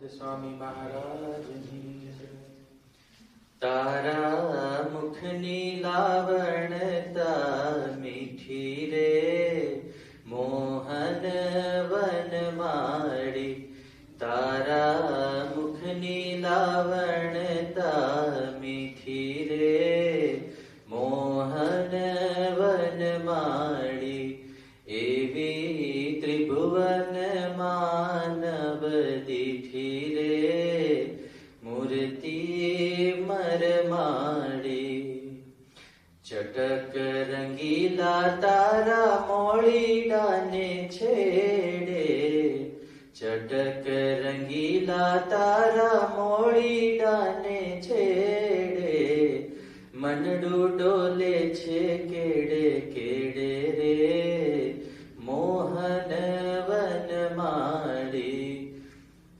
स्वामी महाराज जी। तारा मुखनी लावणता मीठी रे मोहन वनमाड़ी। तारा मुखनी लावणता मीठी रे मोहन वनमाड़ी। एवी त्रिभुवन मानव दीठी रे मूर्ति मरमाड़ी। चटक रंगीला तारा मोड़ीडा ने छेड़े। चटक रंगीला तारा मोड़ीडा ने छेड़े। मनडू डोले छे केड़े केड़े रे मोहन वनमाड़ी।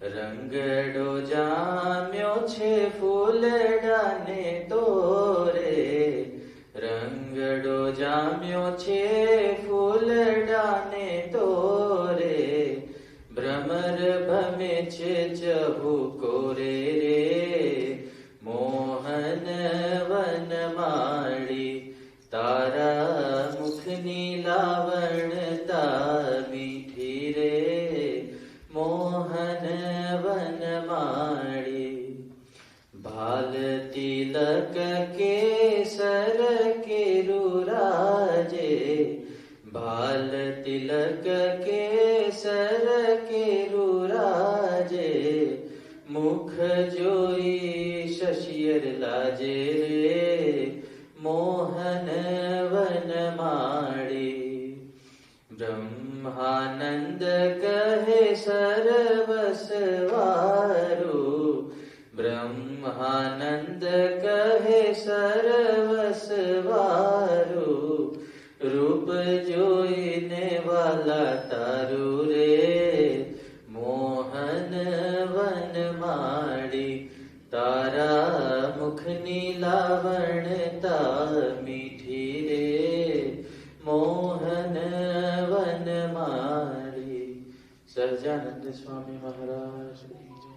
रंगडो जाम्यो छे फूलड़ा ने तोरे। रंगडो जाम्यो छे फूलड़ा ने तोरे। भ्रमर भमे छे चहुकोरे रे मोहन वनमाड़ी। तारा मुखनी लावणता मीठी रे मोहन वनमाड़ी। भाल तिलक केसर केरुराजे। भाल तिलक केसर केरुराजे। मुख जोई शशियर लाजे रे मोहन वनमाड़ी। ब्रह्मानंद कहे सर्वस्वारु। ब्रह्मानंद कहे सर्वस्वारु। रूप जोईने वाला तारू रे मोहन वनमाड़ी। तारा मुखनी लावणता मीठी रे मोहन वनमाड़ी। सच्चिदानंद स्वामी महाराज की जय।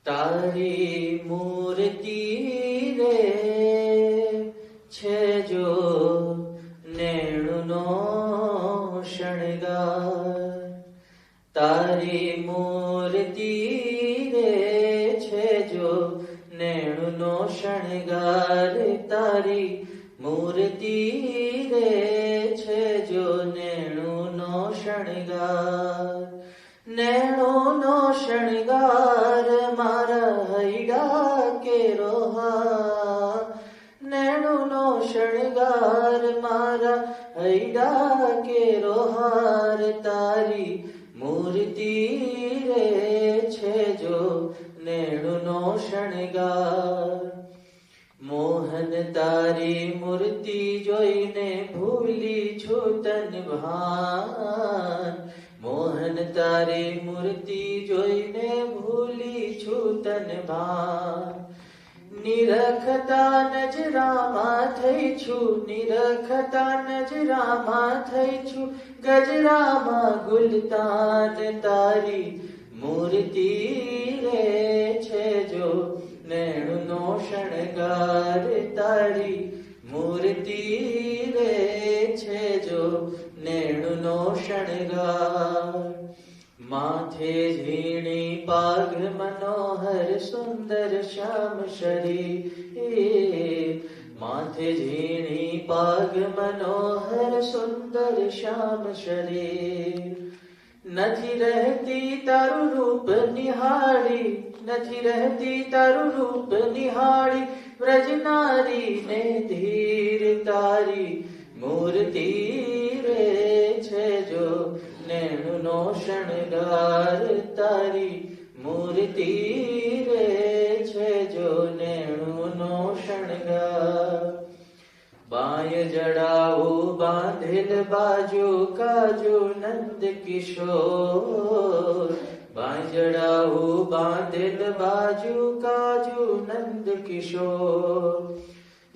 तारी मूर्ति रे छे जो नेणुनो शणगार। तारी मूर्ति रे छे जो नेणुनो शणगार। तारी मूर्ति रे छे जो नेणुनो शणगार। नेणुनो शणगार मारा हैडा केरो हार। नेणुनो शणगार मारा हैडा केरो हार। तारी मूर्ति रे छे जो नेणुनो शणगार। मोहन तारी मूर्ति जोईने भूली छूतन भान। मोहन तारी मूर्ति जोईने भूली छूतन भान। निरखता नजरामा थई छु। निरखता नजरामा थई छु। गजरामा गुलतान। तारी मूर्ति रे छे जो नेणुनो शणगार। तारी मूर्ति रे छे जो नेणुनो शणगार। माथे झीणी पाग मनोहर सुंदर श्याम शरीर। माथे झीणी पाग मनोहर सुंदर श्याम शरीर। નથી રહેતી તારું રૂપ નિહાળી। નથી રહેતી તારું રૂપ નિહાળી। વ્રજનારી ને ધીર તારી મૂર્તિ રે છે જો નેણુનો શણગાર। તારી મૂર્તિ રે છે જો નેણુનો શણગાર। बाय जड़ाऊ बांधिल बाजू काजू नंद किशोर। बाय जड़ाऊ बांधिल बाजू काजू नंद किशोर।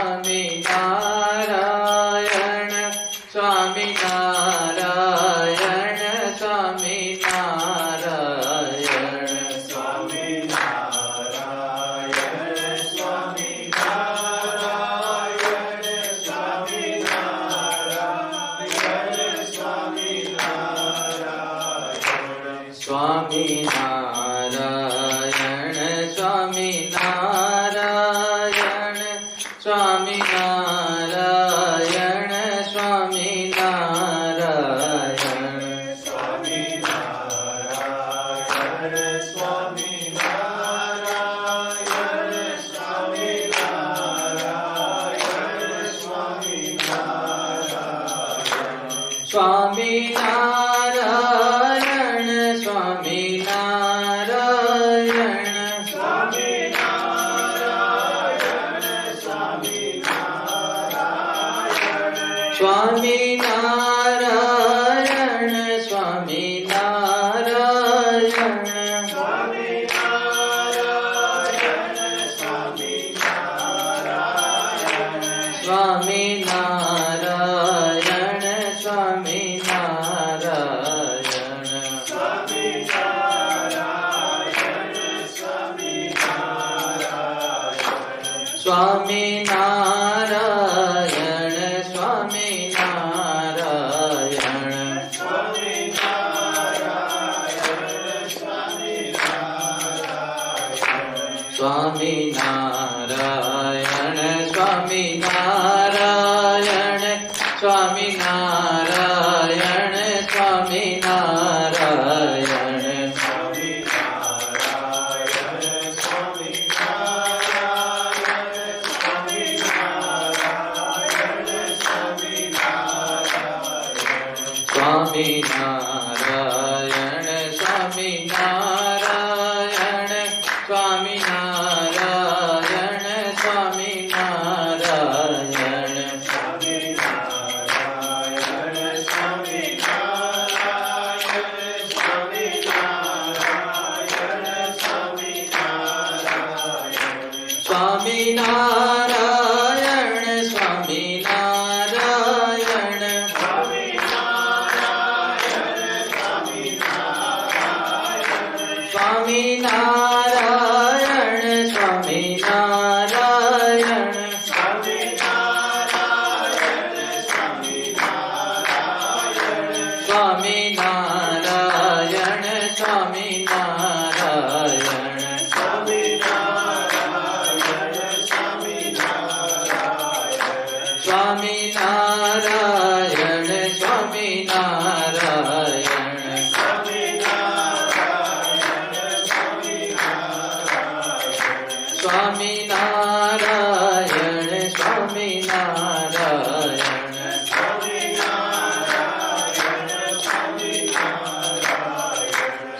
સ્વામિનારાયણ સ્વામિનારાયણ સ્વામિનારાયણ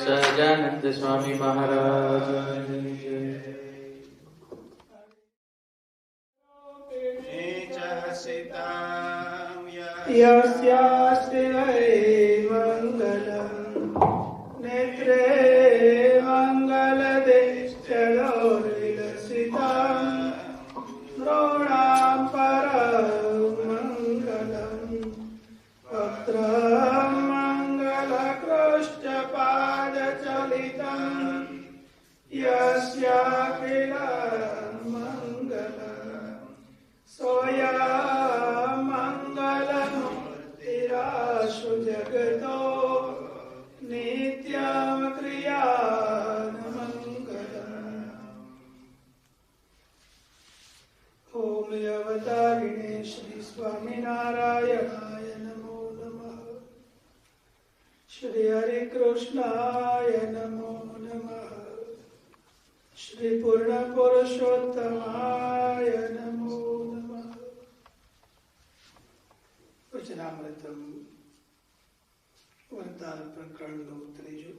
સહજાનંદ સ્વામી મહારાજ યસ્યાસ્તિ મંગલં નેત્રે મંગલદેશ્ચલોર્વિલસિतं નૃણાં પરં મંગલં વક્त्रं મંગલકૃષ્ટપાદચલિतं યસ્યાખિલં મંગલં સોऽયં મંગલમૂર્તિરાશુ જગતો નિત્યં ક્રિયાનમંગલम् ઓમ અવતારિણે શ્રી સ્વામિનારાયણાય નમો નમઃ શ્રી હરિકૃષ્ણાય નમો નમઃ શ્રી પૂર્ણ પુરુષોત્તમાય નમો નમઃ વચનામૃતમ વરદાન પ્રકરણનું ત્રીજું.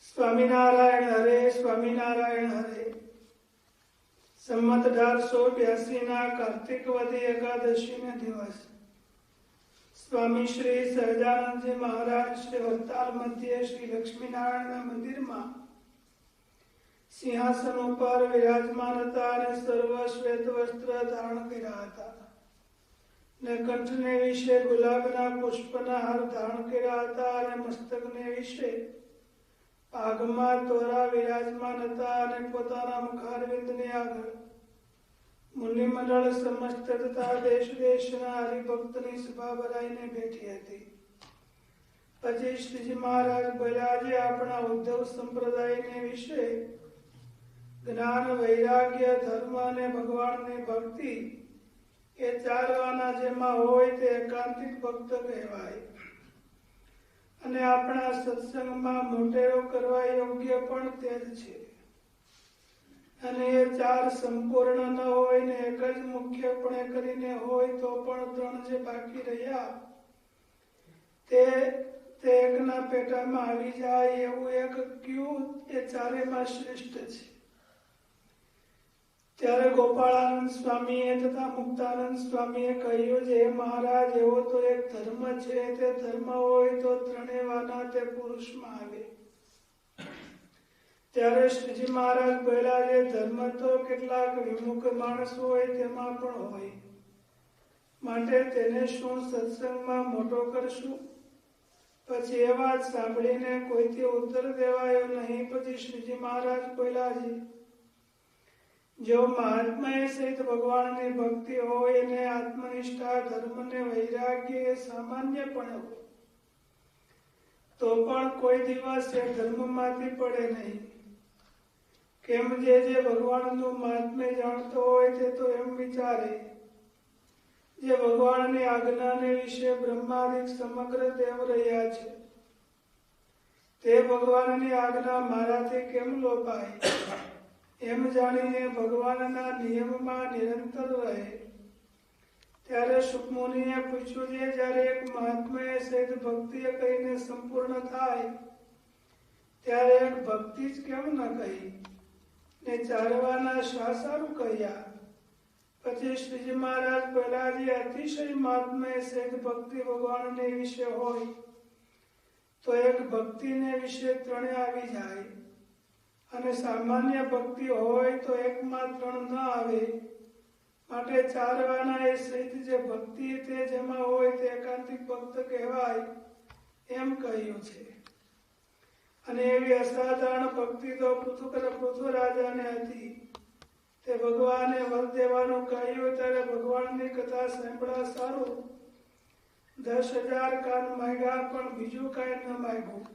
સ્વામિનારાયણ હરે સ્વામિનારાયણ હરે. સંમત 1882 કાર્તિક વદી એકાદશીના દિવસ સ્વામી શ્રી સહજાનંદજી મહારાજ શ્રી વરતાલ મધ્યે શ્રી લક્ષ્મીનારાયણના મંદિરમાં સિંહાસન ઉપર વિરાજમાન હતા અને સર્વ શ્વેત વસ્ત્ર ધારણ કર્યા હતા ને કંઠને વિશે ગુલાબના પુષ્પના હાર ધારણ કર્યા હતા અને મસ્તકને વિશે પાઘમાં તોરા વિરાજમાન હતા અને પોતાના મુખારવિંદની આગળ મુનિમંડળ સમસ્ત તથા દેશ દેશના હરિભક્તની સભા ભરાઈને બેઠી હતી. પછી શ્રીજી મહારાજ બોલ્યા, આજે આપણા ઉદ્ધવ સંપ્રદાયને વિશે જ્ઞાન, વૈરાગ્ય, ધર્મ અને ભગવાનની ભક્તિ એ ચારવાના જેમાં હોય તે એકાંતિક ભક્ત કહેવાય અને આપણા સત્સંગમાં મોટેરો કરવા યોગ્ય પણ તે જ છે. અને એ ચાર સંપૂર્ણ ન હોય ને એક જ મુખ્યપણે કરીને હોય તો પણ ત્રણ જે બાકી રહ્યા તે એકના પેટામાં આવી જાય એવું એક ક્યુ એ ચારેમાં શ્રેષ્ઠ છે. ત્યારે ગોપાળાનંદ સ્વામીએ તથા મુક્તાનંદ સ્વામીએ કહ્યું છે, મહારાજ એવો તો એક ધર્મ છે, તે ધર્મ હોય તો ત્રણેયવાના તે પુરુષમાં આવે. ત્યારે શ્રીજી મહારાજ બોલ્યા, જે ધર્મ તો કેટલાક વિમુખ માણસ હોય તેમાં પણ હોય, માટે તેને શું સત્સંગમાં મોટો કરશું? પછી એ વાત સાંભળીને કોઈથી ઉત્તર દેવાયો નહીં. પછી શ્રીજી મહારાજ બોલ્યા છે, જો મહાત્મા સહિત ભગવાનની ભક્તિ હોય અને આત્મનિષ્ઠા, ધર્મ ને વૈરાગ્ય એ સામાન્ય પણ હોય તો પણ કોઈ દિવસ એ ધર્મમાંથી પડે નહીં. કેમ જે ભગવાનનું મહાત્મ્ય જાણતો હોય તે તો એમ વિચારે, જે ભગવાનની આજ્ઞાને વિશે બ્રહ્માદિક સમગ્ર દેવ રહ્યા છે તે ભગવાનની આજ્ઞા મારાથી કેમ લોપાય એમ જાણીને ભગવાનના નિયમમાં નિરંતર રહે. ત્યારે સુખમુનિએ પૂછ્યું છે, જ્યારે એક મહાત્માએ સહિત ભક્તિ કહીને સંપૂર્ણ થાય ત્યારે એક ભક્તિ જ કેમ ન કહી ને ચારવાના શા સારું કહ્યા? પછી શ્રીજી મહારાજ બોલ્યા, જે અતિશય મહાત્માએ સહિત ભક્તિ ભગવાનને વિશે હોય તો એક ભક્તિને વિશે ત્રણે આવી જાય અને સામાન્ય ભક્તિ હોય તો એકમાં ત્રણ ન આવે. માટે ચારવાના એ સહિત જે ભક્તિ તે જેમાં હોય તે એકાંતિક ભક્ત કહેવાય એમ કહ્યું છે. અને એવી અસાધારણ ભક્તિ તો પૃથ્વીરાજાને હતી. તે ભગવાને વર દેવાનું કહ્યું ત્યારે ભગવાનની કથા સાંભળવા સારું 10,000 કાન માંગ્યા પણ બીજું કાંઈ ન માંગ્યું.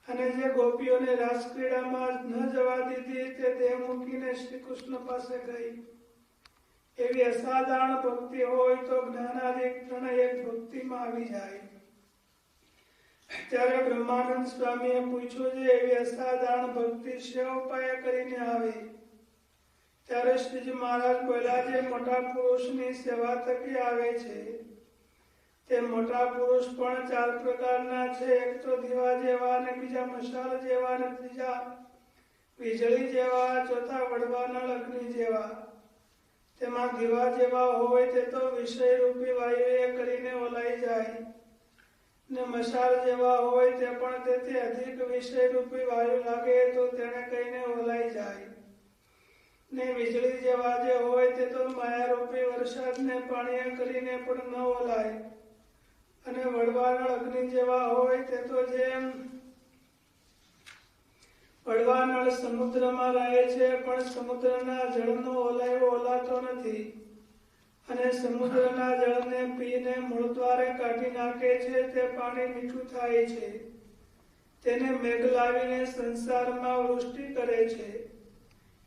અને જે ગોપીઓને રાસક્રીડામાં ન જવા દીધી તે દેહ મૂકીને શ્રી કૃષ્ણ પાસે ગઈ. એવી અસાધારણ ભક્તિ હોય તો જ્ઞાનાદિક ત્રણેય એક ભક્તિમાં આવી જાય. ત્યારે બ્રહ્માનંદ સ્વામીએ પૂછ્યું છે, એવી અસાધારણ ભક્તિ શે ઉપાય કરીને આવે? ત્યારે શ્રીજી મહારાજ બોલ્યા, જે મોટા પુરુષની સેવા થકી આવે છે તે મોટા પુરુષ પણ ચાર પ્રકારના છે. એક તો દીવા જેવા, અને બીજા મશાલ જેવા, અને ત્રીજા વીજળી જેવા, ચોથા વડવાના અગ્નિ જેવા. તેમાં દીવા જેવા હોય તે તો વિષય રૂપી વાયુએ કરીને ઓલાઈ જાય ને મશાલ જેવા હોય તે પણ તેથી અધિક વિષય રૂપી વાયુ લાગે તો તેને કહીને ઓલાઈ જાય ને વીજળી જેવા જે હોય તે તો માયા રૂપી વરસાદને પાણીએ કરીને પણ ન ઓલાય. અને વડવાનળ અગ્નિ જેવા હોય તે તો જેમ વડવાનળ સમુદ્રમાં રહે છે પણ સમુદ્રના જળનો ઓલાયો ઓલાતો નથી અને સમુદ્રના જળને પીને મૂળદ્વારે કાઢી નાખે છે તે પાણી મીઠું થાય છે. તેને મેઘ લાવીને સંસારમાં વૃષ્ટિ કરે છે.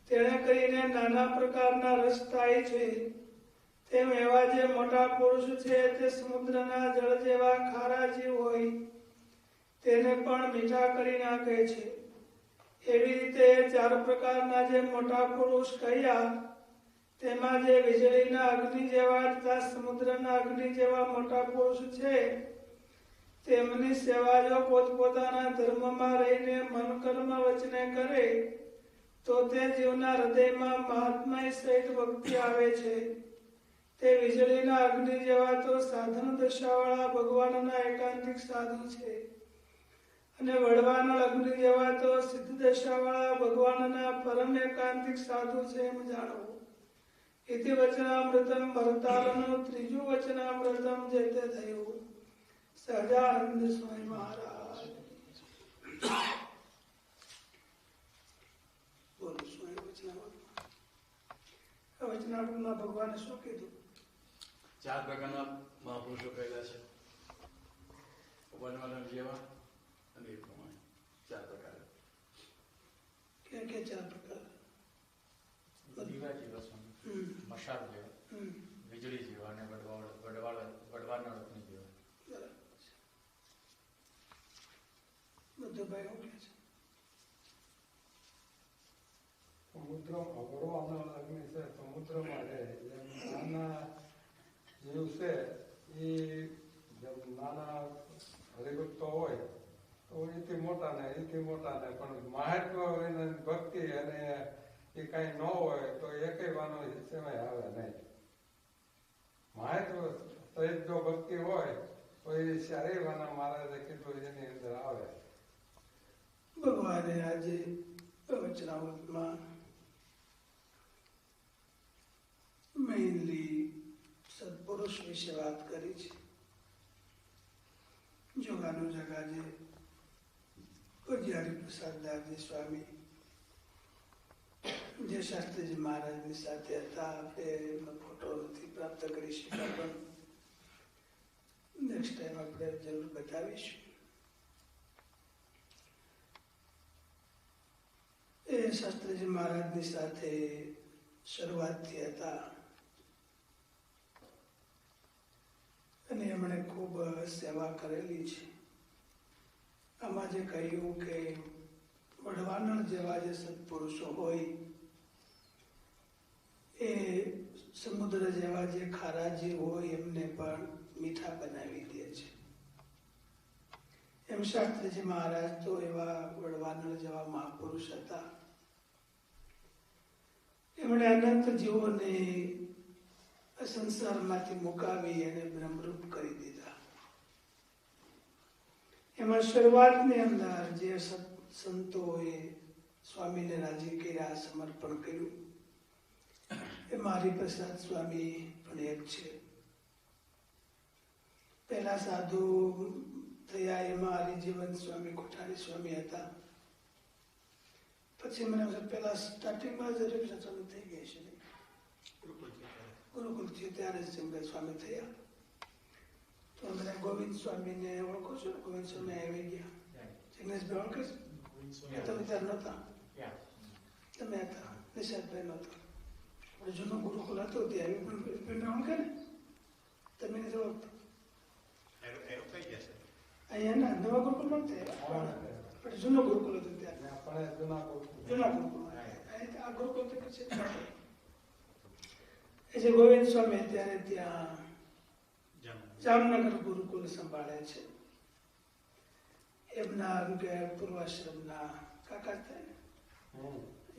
તેને કરીને નાના પ્રકારના રસ થાય છે. તેમ એવા જે મોટા પુરુષ છે તે સમુદ્રના જળ જેવા ખારા જીવ હોય તેને પણ મીઠા કરી નાખે છે. એવી રીતે ચાર પ્રકારના જે મોટા પુરુષ કહ્યા તેમાં જે વીજળીના અગ્નિ જેવા તથા સમુદ્રના અગ્નિ જેવા મોટા પુરુષ છે તેમની સેવા જો પોતપોતાના ધર્મમાં રહીને મન કર્મ વચને કરે તો તે જીવના હૃદયમાં મહાત્મા સહિત ભક્તિ આવે છે. તે વીજળીના અગ્નિ જેવા તો સાધન દશાવાળા ભગવાનના એકાંતિક સાધુ છે અને વડવાનળ અગ્નિ જેવા તો સિદ્ધ દશાવાળા ભગવાનના પરમ એકાંતિક સાધુ છે એમ જાણવું. ઇતિ વચનામૃતમ ભરતાલનું ત્રીજું વચનામૃતમ જે તે થયું. સહજાનંદ સ્વામી મહારાજ બોલો. સ્વામી વચનામૃતમાં ભગવાને શું કીધું? 4 પ્રકારના મહાપુરુષો કહેલા છે. વનવાનર જેવા અને એ પ્રમાણે 4 પ્રકાર. કે 4 પ્રકાર? દીવા જેવા સ્વામી, મશાલ જેવા, વીજળી જેવા અને વડવાનળ અગ્નિ જેવા. બધું ભાઈ શું કે છે? વડવાનળ અગ્નિ છે, સમુદ્રમાં રહે. નાના જીવ છે એ નાના હરિભક્તો હોય તો એથી મોટા ને પણ મહત્વ એને ભક્તિ અને એ કઈ ન હોય તો એકેય વાનો સેવાય આવે નહીં. મહત્વ સહિત જો ભક્તિ હોય તો એ ચારેય વાના મહારાજે કીધું એની અંદર આવે. ભગવાને આજે વચનામૃતમાં મેઇનલી સત્પુરુષ વિશે વાત કરી છે. જોગાનું જગા જે પૂજ્ય હરિપ્રસાદ દાસજી સ્વામી જે શાસ્ત્રીજી મહારાજની સાથે હતા, આપણે એમનો ફોટો નથી પ્રાપ્ત કરી શક્યા, પણ નેક્સ્ટ ટાઈમ આપણે જરૂર બતાવીશું. એ શાસ્ત્રીજી મહારાજની સાથે શરૂઆતથી હતા અને એમણે ખૂબ સેવા કરેલી છે. આમાં જે કહ્યું કે વડવાનળ જેવા જે સત્પુરુષો હોય એ સમુદ્ર જેવા જે ખારા જીવ હોય એમને પણ મીઠા બનાવી દે છે. એમ શાસ્ત્રીજી મહારાજ તો એવા વડવાનળ જેવા મહાપુરુષ હતા. એમણે અનંત જીવોને સંસારમાંથી મુકાવી અને બ્રહ્મરૂપ કરી દીધા. એમાં શરૂઆતની અંદર જે સંતોએ સ્વામીને રાજી કર્યા, સમર્પણ કર્યું, એમાં હરિપ્રસાદ સ્વામી પણ એક છે. પહેલા સાધુ થયા એમાં હરિજીવન સ્વામી કોઠારી સ્વામી હતા. પછી મને પેલા સ્ટાર્ટિંગમાં જ હરિપ્રસાદ સ્વામી થઈ ગયા છે. ગુરુકુલ થયું ત્યારે જ સ્વામી થયા. તો મને ગોવિંદ સ્વામીને ઓળખો છો? ગોવિંદ સ્વામી આવી ગયા. જિગ્નેશભાઈ ઓળખે છે? તમે ત્યારે નહોતા, તમે હતા, નિશાદભાઈ નહોતા. જૂનો ગુરુકુલ હતો ત્યાં ઓળખે ને? તમે નથી ઓળખતા? અહીંયા ના નવા ગુરુકુલ નહોતા, પણ જૂનો ગુરુકુલ હતો ત્યારે. જૂના ગુરુકુલ આ ગુરુકુલ તો પછી એ જે ગોવિંદ સ્વામી અત્યારે ત્યાં જામનગર ગુરુકુલ સંભાળે છે. એમના પૂર્વાશ્રમના કાકા થાય,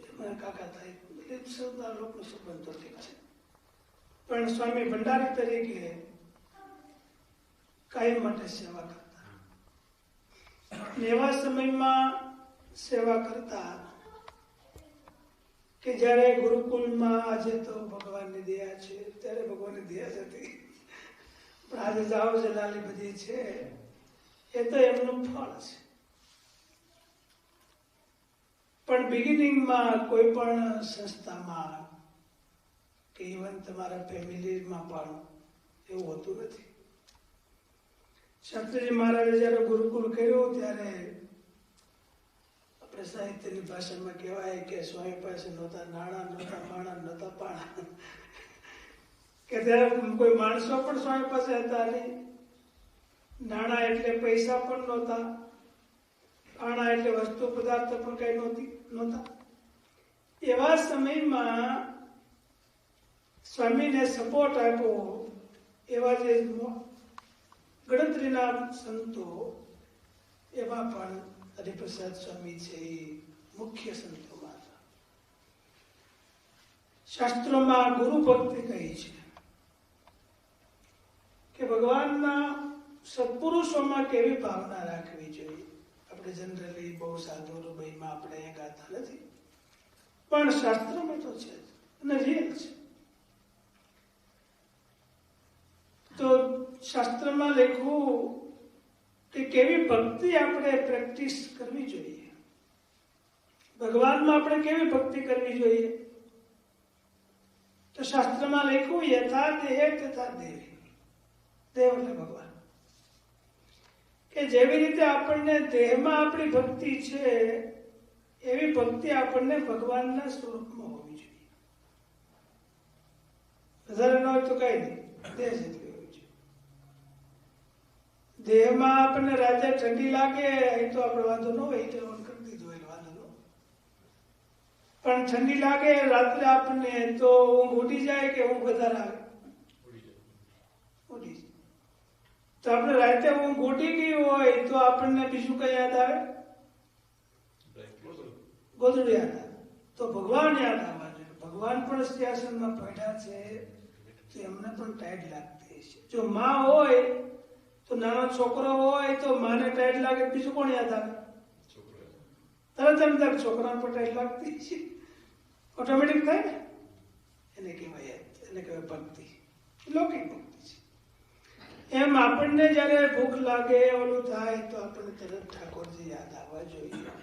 એમના કાકા થાય, એ સૌના લોકનો સંબંધ તો ઠીક છે, પણ સ્વામી ભંડારી તરીકે કાયમ માટે સેવા કરતા. એવા સમયમાં સેવા કરતા કે જયારે ગુરુકુલમાં આજે તો ભગવાનની દયા છે, ત્યારે ભગવાનની દયા જ હતી, પણ આજે જાઓ જલાલી બધી છે એ તો એમનું ફળ છે. પણ બિગિનિંગમાં કોઈ પણ સંસ્થામાં કે ઇવન તમારા ફેમિલીમાં પણ એવું હોતું નથી. શાસ્ત્રીજી મહારાજે જયારે ગુરુકુલ કર્યું ત્યારે આપણે સાહિત્યની ભાષામાં કહેવાય કે સ્વામી પાસે નહોતા નાણાં, નહોતા માણા, નહોતા પાણા, કે ત્યારે કોઈ માણસો પણ સ્વામી પાસે હતા નહીં. નાણાં એટલે પૈસા પણ નહોતા, પાણા એટલે વસ્તુ પદાર્થ પણ કઈ નહોતા. એવા સમયમાં સ્વામીને સપોર્ટ આપ્યો એવા જે ગણતરીના સંતો, એમાં પણ હરિપ્રસાદ સ્વામી છે એ મુખ્ય સંતોમાં હતા. શાસ્ત્રોમાં ગુરુ ભક્તિ કહી છે કે ભગવાનના સત્પુરુષોમાં કેવી ભાવના રાખવી જોઈએ. આપણે જનરલી બહુ સાધુ રૂબઈમાં આપણે અહીંયા ગાતા નથી, પણ શાસ્ત્રમાં તો છે અને રિયલ છે. તો શાસ્ત્રમાં લખ્યું કે કેવી ભક્તિ આપણે પ્રેક્ટિસ કરવી જોઈએ, ભગવાનમાં આપણે કેવી ભક્તિ કરવી જોઈએ. તો શાસ્ત્રમાં લખ્યું યથા દેહ તથા દેવી. દેવ એટલે ભગવાન. કે જેવી રીતે આપણને દેહમાં આપણી ભક્તિ છે એવી ભક્તિ આપણને ભગવાનના સ્વરૂપમાં હોવી જોઈએ. વધારે ન હોય તો કઈ નહીં, દેહ જેટલી હોવી જોઈએ. દેહમાં આપણને રાતે ઠંડી લાગે એ તો આપણે વાંધો ન હોય, તો ઓન કરી દીધું એટલે વાંધો ન હોય. પણ ઠંડી લાગે રાત્રે આપણને તો ઊંઘ ઉડી જાય કે ઊંઘ વધારે આવે? ઉડી જાય. તો આપણે રાતે ઊંઘ ઉડી ગઈ હોય તો આપણને બીજું કઈ યાદ આવે? ગોદડું યાદ આવે. તો ભગવાન યાદ આવવા જોઈએ. ભગવાન પણ સિંહાસનમાં પડ્યા છે તો એમને પણ ટાઈટ લાગતી છે. જો માં હોય તો નાનો છોકરો હોય તો માને ટાઈટ લાગે, બીજું કોણ યાદ આવે? તરત એમ તક છોકરાને પણ ટાઈટ લાગતી છે, ઓટોમેટિક થાય ને. એને કહેવાય ભક્તિ, લૌકિક ભક્તિ છે. એમ આપણને જયારે ભૂખ લાગે ઓલું થાય તો આપણને તરત ઠાકોરજી યાદ આવવા જોઈએ.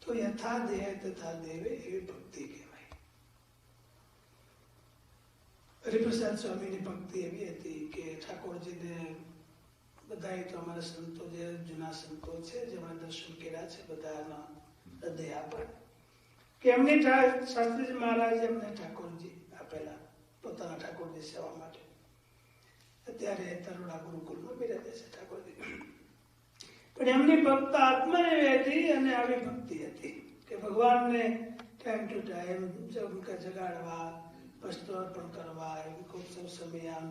તો યથા દેહ તથા દેવે એવી ભક્તિ કહેવાય. હરિપ્રસાદ સ્વામીની ભક્તિ એવી હતી કે ઠાકોરજીને બધા તો અમારા સંતો જે જૂના સંતો છે જેમાં દર્શન કર્યા છે બધાના હૃદય આપણ કે એમની શાસ્ત્રીજી મહારાજ એમને ઠાકોરજી આપેલા પોતાના ઠાકોરજી સેવા માટે. અત્યારે તરુણા ગુરુકુળમાં બિરાજે છે ઠાકોરજી. પણ એમની ભક્ત આત્મા એવી હતી અને આવી ભક્તિ હતી કે ભગવાનને ટાઈમ ટુ ટાઈમ જગાડવા, વસ્તુ અર્પણ કરવા, ખૂબ સમય આમ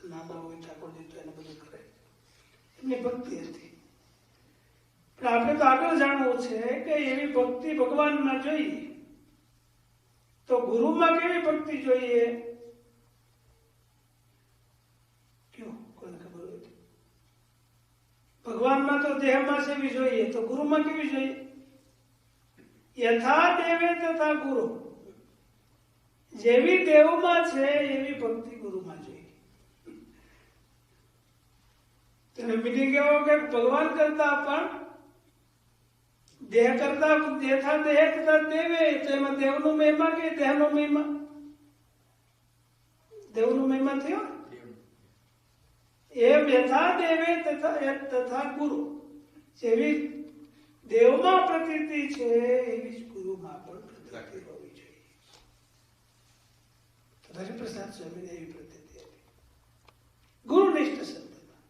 નાના હોય ઠાકોરજી તો એને બધું કરે. એમની ભક્તિ હતી. પણ આપણે તો આગળ જાણવું છે કે એવી ભક્તિ ભગવાનમાં જોઈએ તો ગુરુમાં કેવી ભક્તિ જોઈએ? ભગવાનમાં તો દેહમાં સેવી જોઈએ તો ગુરુમાં કેવી જોઈએ? યથા દેવે તથા ગુરુ. જેવી દેવમાં છે એવી ભક્તિ ગુરુમાં જોઈએ. તેને મીનિંગ એવો કે ભગવાન કરતા પણ દેહ કરતા યથા દેહ તથા દેવે, તો એમાં દેવનો મહિમા કે દેહનો મહિમા? દેવનો મહિમા થયો. એમ યથા દેવે તથા ગુરુ. જેવી દેવમાં પ્રકૃતિ છે એવી જ ગુરુમાં પણ પ્રકૃતિ હોવી જોઈએ. હરિપ્રસાદ સ્વામીને એવી પ્રકૃતિ હતી. ગુરુનિષ્ઠ સંત હતા.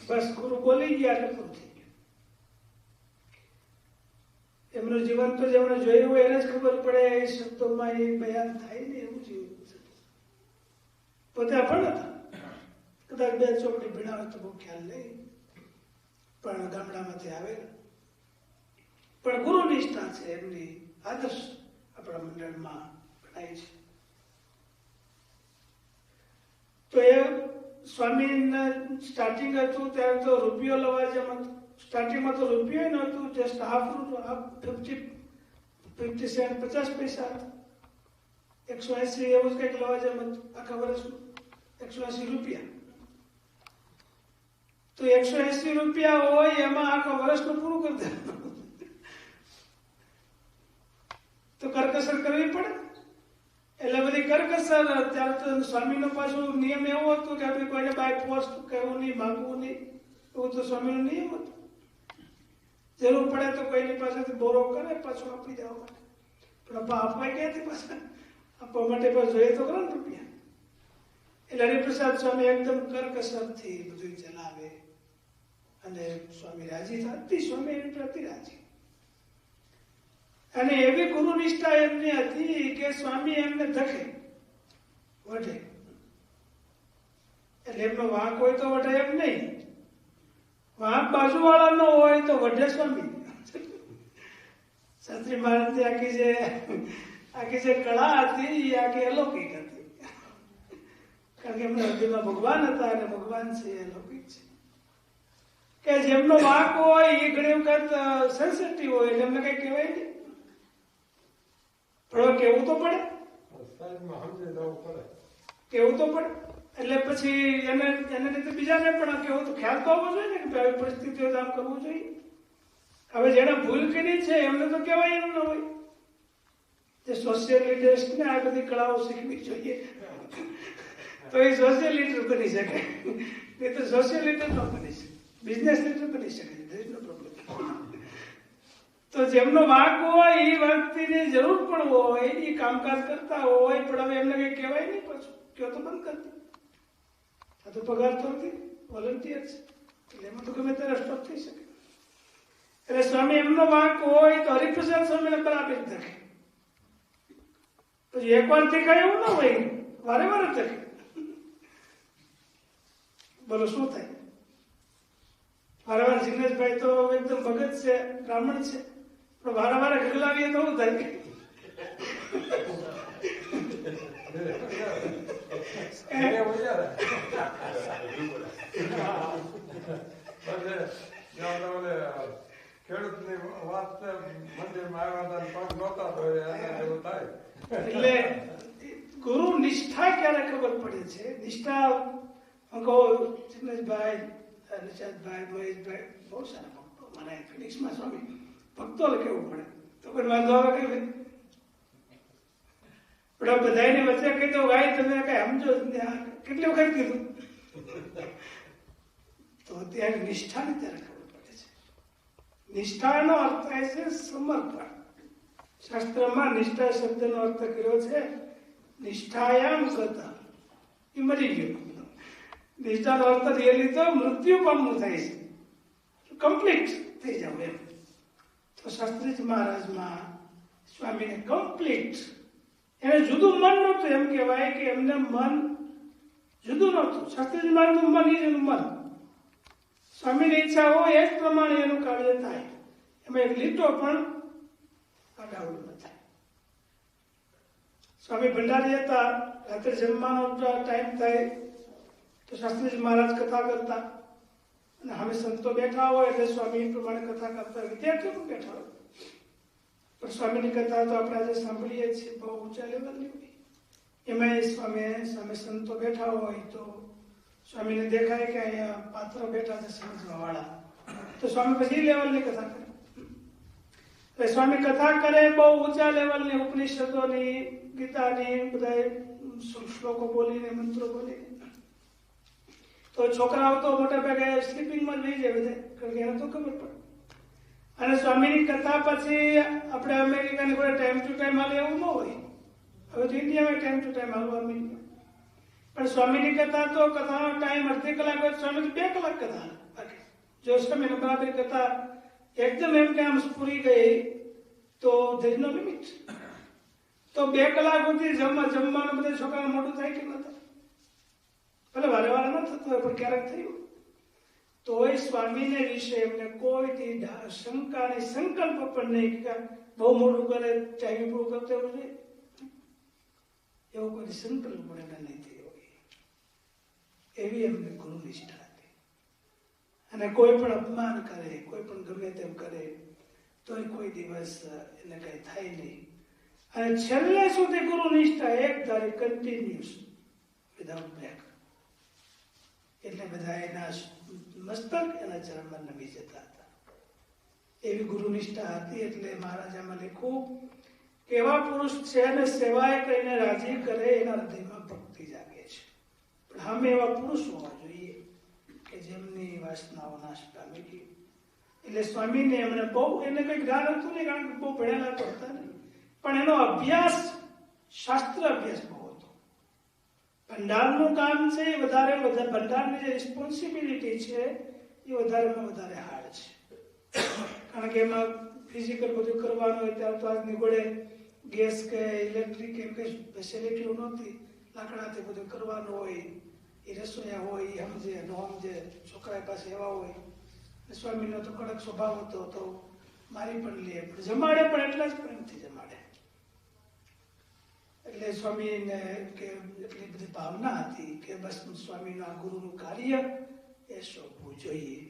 બસ ગુરુ બોલી ગયા એટલે પૂરું થઈ ગયું. એમનું જીવન તો જેમણે જોયું હોય એને જ ખબર પડે એ શબ્દોમાં એ બયાન થાય ને એવું જીવન. પોતે અભણ હતા. કદાચ બે ચોપડી ભીણા હોય તો બહુ ખ્યાલ નહીં, પણ ગામડામાંથી આવેલા. પણ ગુરુ નિષ્ઠા છે એમની આદર્શ આપણા મંડળમાં ગણાય છે. તો એ સ્વામીના સ્ટાર્ટિંગ હતું ત્યારે તો રૂપિયો લવાજમ હતું. સ્ટાર્ટિંગમાં તો રૂપિયો નહોતું, જસ્ટ હાફ 50 સેન્ટ 50 પૈસા હતા. 180 એવું જ કંઈક લવાજમ હતું આખા વર્ષનું. 180 રૂપિયા. તો 180 રૂપિયા હોય એમાં આખા વર્ષનું પૂરું કરી દેવાનું. તો કરકસર કરવી પડે. એટલે બધી કરકસર. ત્યારે તો સ્વામીનો પાછો નિયમ એવો હતો કે આપણે કોઈને બાય પોસ્ટ કહેવું નહીં, માંગવું નહીં. એવું તો સ્વામીનો નિયમ હતો. જરૂર પડે તો કોઈની પાસેથી બોરો કરે પાછું આપી દેવા માટે. પણ આપવા ક્યાંથી પાછા આપવા માટે પાછું જોઈએ તો કરો ને રૂપિયા. એટલે હરિપ્રસાદ સ્વામી એકદમ કરકસરથી બધું ચલાવે અને સ્વામી રાજી થતી. સ્વામી એની પ્રતિ રાજી. અને એવી ગુરુ નિષ્ઠા એમની હતી કે સ્વામી એમને ધકે વઢે. એટલે એમનો વાંક હોય તો વઢે એમ નહીં, વાંક બાજુવાળા નો હોય તો વઢે સ્વામી. શાસ્ત્રી મહારાજની આખી જે કળા હતી એ આખી અલૌકિક હતી. કારણ કે એમના હૃદયમાં ભગવાન હતા અને ભગવાન છે એ અલૌકિક છે. કે જેમનો વાંક હોય એ ઘણી વખત સેન્સિટિવ હોય એટલે એમને કઈ કહેવાય નહીં, પણ કેવું તો પડે, સાઈડમાં સમજી જવું પડે. કેવું તો પડે. એટલે પછી એને લીધે બીજાને પણ કેવું તો ખ્યાલ તો આવવો જોઈએ ને કે આવી પરિસ્થિતિઓ આમ કરવું જોઈએ. હવે જેને ભૂલ કરી છે એમને તો કહેવાય એમ ન હોય. જે સોશિયલ લીડર્સ ને આ બધી કળાઓ શીખવી જોઈએ તો એ સોશિયલ લીડર બની શકે, એ તો સોશિયલ લીડર ન બની શકે, બિઝનેસ લીડર બની શકે. તો જેમનો વાંક હોય એ વ્યક્તિની જરૂર પણ હોય, એ કામકાજ કરતા હોય, પણ હવે એમને કઈ કહેવાય નહીં, પાછું કયો તો બંધ કરી દે. આ તો પગાર તો નથી, વોલન્ટિયર છે, એટલે એમાં તો ગમે ત્યારે સ્ટોપ થઈ શકે. એટલે સ્વામી એમનો વાંક હોય તો હરિપ્રસાદ સ્વામીને બરાબર થકે, પછી એકવાર દેખાય એવું ના હોય, વારે વારે થકે. બોલો શું થાય? વારે વારે જિગ્નેશભાઈ તો એકદમ ભગત છે, બ્રાહ્મણ છે, પણ વારે વારે ગગલાવીએ તો શું થાય? ખેડૂતની વાત મંદિરમાં આવ્યા હતા પગ નહોતા તો એવું થાય. એટલે ગુરુ નિષ્ઠા ક્યારે ખબર પડે છે? નિષ્ઠા કહો જિગ્નેશભાઈ, નિશાદભાઈ, મહેશભાઈ બહુ સારા ભક્તો, મને ફિનિક્સમાં સ્વામી ભક્તો કેવું પડે તો કોઈ વાંધો આવે કે પણ બધાની વચ્ચે કહી દો ભાઈ તમે કઈ સમજો, કેટલી વખત કીધું તો ત્યારે નિષ્ઠાની ત્યારે ખબર પડે છે. નિષ્ઠાનો અર્થ થાય છે સમર્પણ. શાસ્ત્રમાં નિષ્ઠા શબ્દનો અર્થ કર્યો છે નિષ્ઠાયામ કરતા, એ મરી ગયો. નિષ્ઠાનો અર્થ રિયલી તો મૃત્યુ પામવું થાય છે, કમ્પ્લીટ થઈ જાવ એમ. તો શાસ્ત્રીજી મહારાજમાં સ્વામીને કમ્પ્લીટ, એને જુદું મન નહોતું, એમ કહેવાય કે એમને મન જુદું નહોતું. શાસ્ત્રીજી મહારાજનું મન એ જ એનું મન, સ્વામીની ઈચ્છા હોય એ જ પ્રમાણે એનું કાર્ય થાય, એમાં એક લીટો પણ આડાવડું ન થાય. સ્વામી ભંડારી હતા, રાત્રે જમવાનો ટાઈમ થાય તો શાસ્ત્રીજી મહારાજ કથા કરતા અને હવે સંતો બેઠા હોય એટલે સ્વામી પ્રમાણે કથા કરતા, વિદ્યાર્થીઓ પણ બેઠા હોય. પણ સ્વામીની કથા તો આપણે આજે સાંભળીએ છીએ બહુ ઊંચા લેવલની હોય. એમાં સ્વામી સામે સંતો બેઠા હોય તો સ્વામીને દેખાય કે અહીંયા પાત્ર બેઠા છે સમજવા વાળા, તો સ્વામી પછી લેવલની કથા કરે. એટલે સ્વામી કથા કરે બહુ ઊંચા લેવલની, ઉપનિષદોની, ગીતાની, બધા શ્લોકો બોલીને, મંત્રો બોલીને. તો છોકરાઓ તો મોટા ભાગે સ્લીપિંગમાં જ રહી જાય બધા, કારણ કે એને તો ખબર પડે. અને સ્વામીની કથા પછી આપણે અમેરિકાની કોઈ ટાઈમ ટુ ટાઈમ હાલે એવું ન હોય. હવે તો ઇન્ડિયામાં ટાઈમ ટુ ટાઈમ હાલવા માંડ્યું, પણ સ્વામીની કથા તો કથાનો ટાઈમ અડધી કલાક હોય, સ્વામી 2 કલાક કથા. જો સ્વામીને બરાબર કથા એકદમ એમ કે આમ પૂરી ગઈ તો ધેર નો લિમિટ. તો 2 કલાક સુધી જમવાનું બધા છોકરાને મોટું થાય કે ન થાય? ભલે વારે વારે ન થતું હોય પણ ક્યારેક થયું તોય સ્વામીને વિશે એમને કોઈ શંકા નહીં, સંકલ્પ પણ નહીં કે બહુ મોટું કરે ટાઈમ પૂરું કરતા એવું જોઈએ, એવો કોઈ સંકલ્પ પણ એને નહીં થયો હોય. એવી એમને ગુરુ નિષ્ઠા હતી. અને કોઈ પણ અપમાન કરે, કોઈ પણ ગમે તેમ કરે તોય કોઈ દિવસ એને કઈ થાય નહીં. અને છેલ્લે સુધી ગુરુ નિષ્ઠા એક ધારી કન્ટિન્યુઅસ વિધાઉટ બ્રેક. એટલે બધા એના મસ્તક એના ચરણમાં નમી જતા હતા. એવી ગુરુ નિષ્ઠા હતી. એટલે મહારાજામાં લખ્યું કે એવા પુરુષ છે અને સેવાય કરીને રાજી કરે એના હૃદયમાં ભક્તિ જાગે છે. પણ અમે એવા પુરુષ હોવા જોઈએ કે જેમની વાસનાઓ નાશ પામી ગઈ. એટલે સ્વામીને એમને બહુ, એને કઈ જ્ઞાન હતું નહીં, કારણ કે બહુ ભણેલા તો હતા નહીં, પણ એનો અભ્યાસ, શાસ્ત્ર અભ્યાસ બહુ હતો. ભંડારનું કામ છે એ વધારે ભંડારની જે રિસ્પોન્સિબિલિટી છે એ વધારેમાં વધારે હાર્ડ છે. કારણ કે એમાં ફિઝિકલ બધું કરવાનું હોય. ત્યારે તો આજની ઘોડે ગેસ કે ઇલેક્ટ્રિક એમ કઈ ફેસિલિટીઓ નહોતી, લાકડાથી બધું કરવાનું હોય. એ રસોઈયા હોય, એ સમજે ન સમજે, છોકરા પાસે એવા હોય. સ્વામીનો તો કડક સ્વભાવ હતો તો મારી પણ લે, પણ જમાડે પણ એટલા જ પ્રેમથી જમાડે. એટલે સ્વામીને કે એટલી બધી ભાવના હતી કે બસ સ્વામીના ગુરુનું કાર્ય એ સોંપવું જોઈએ.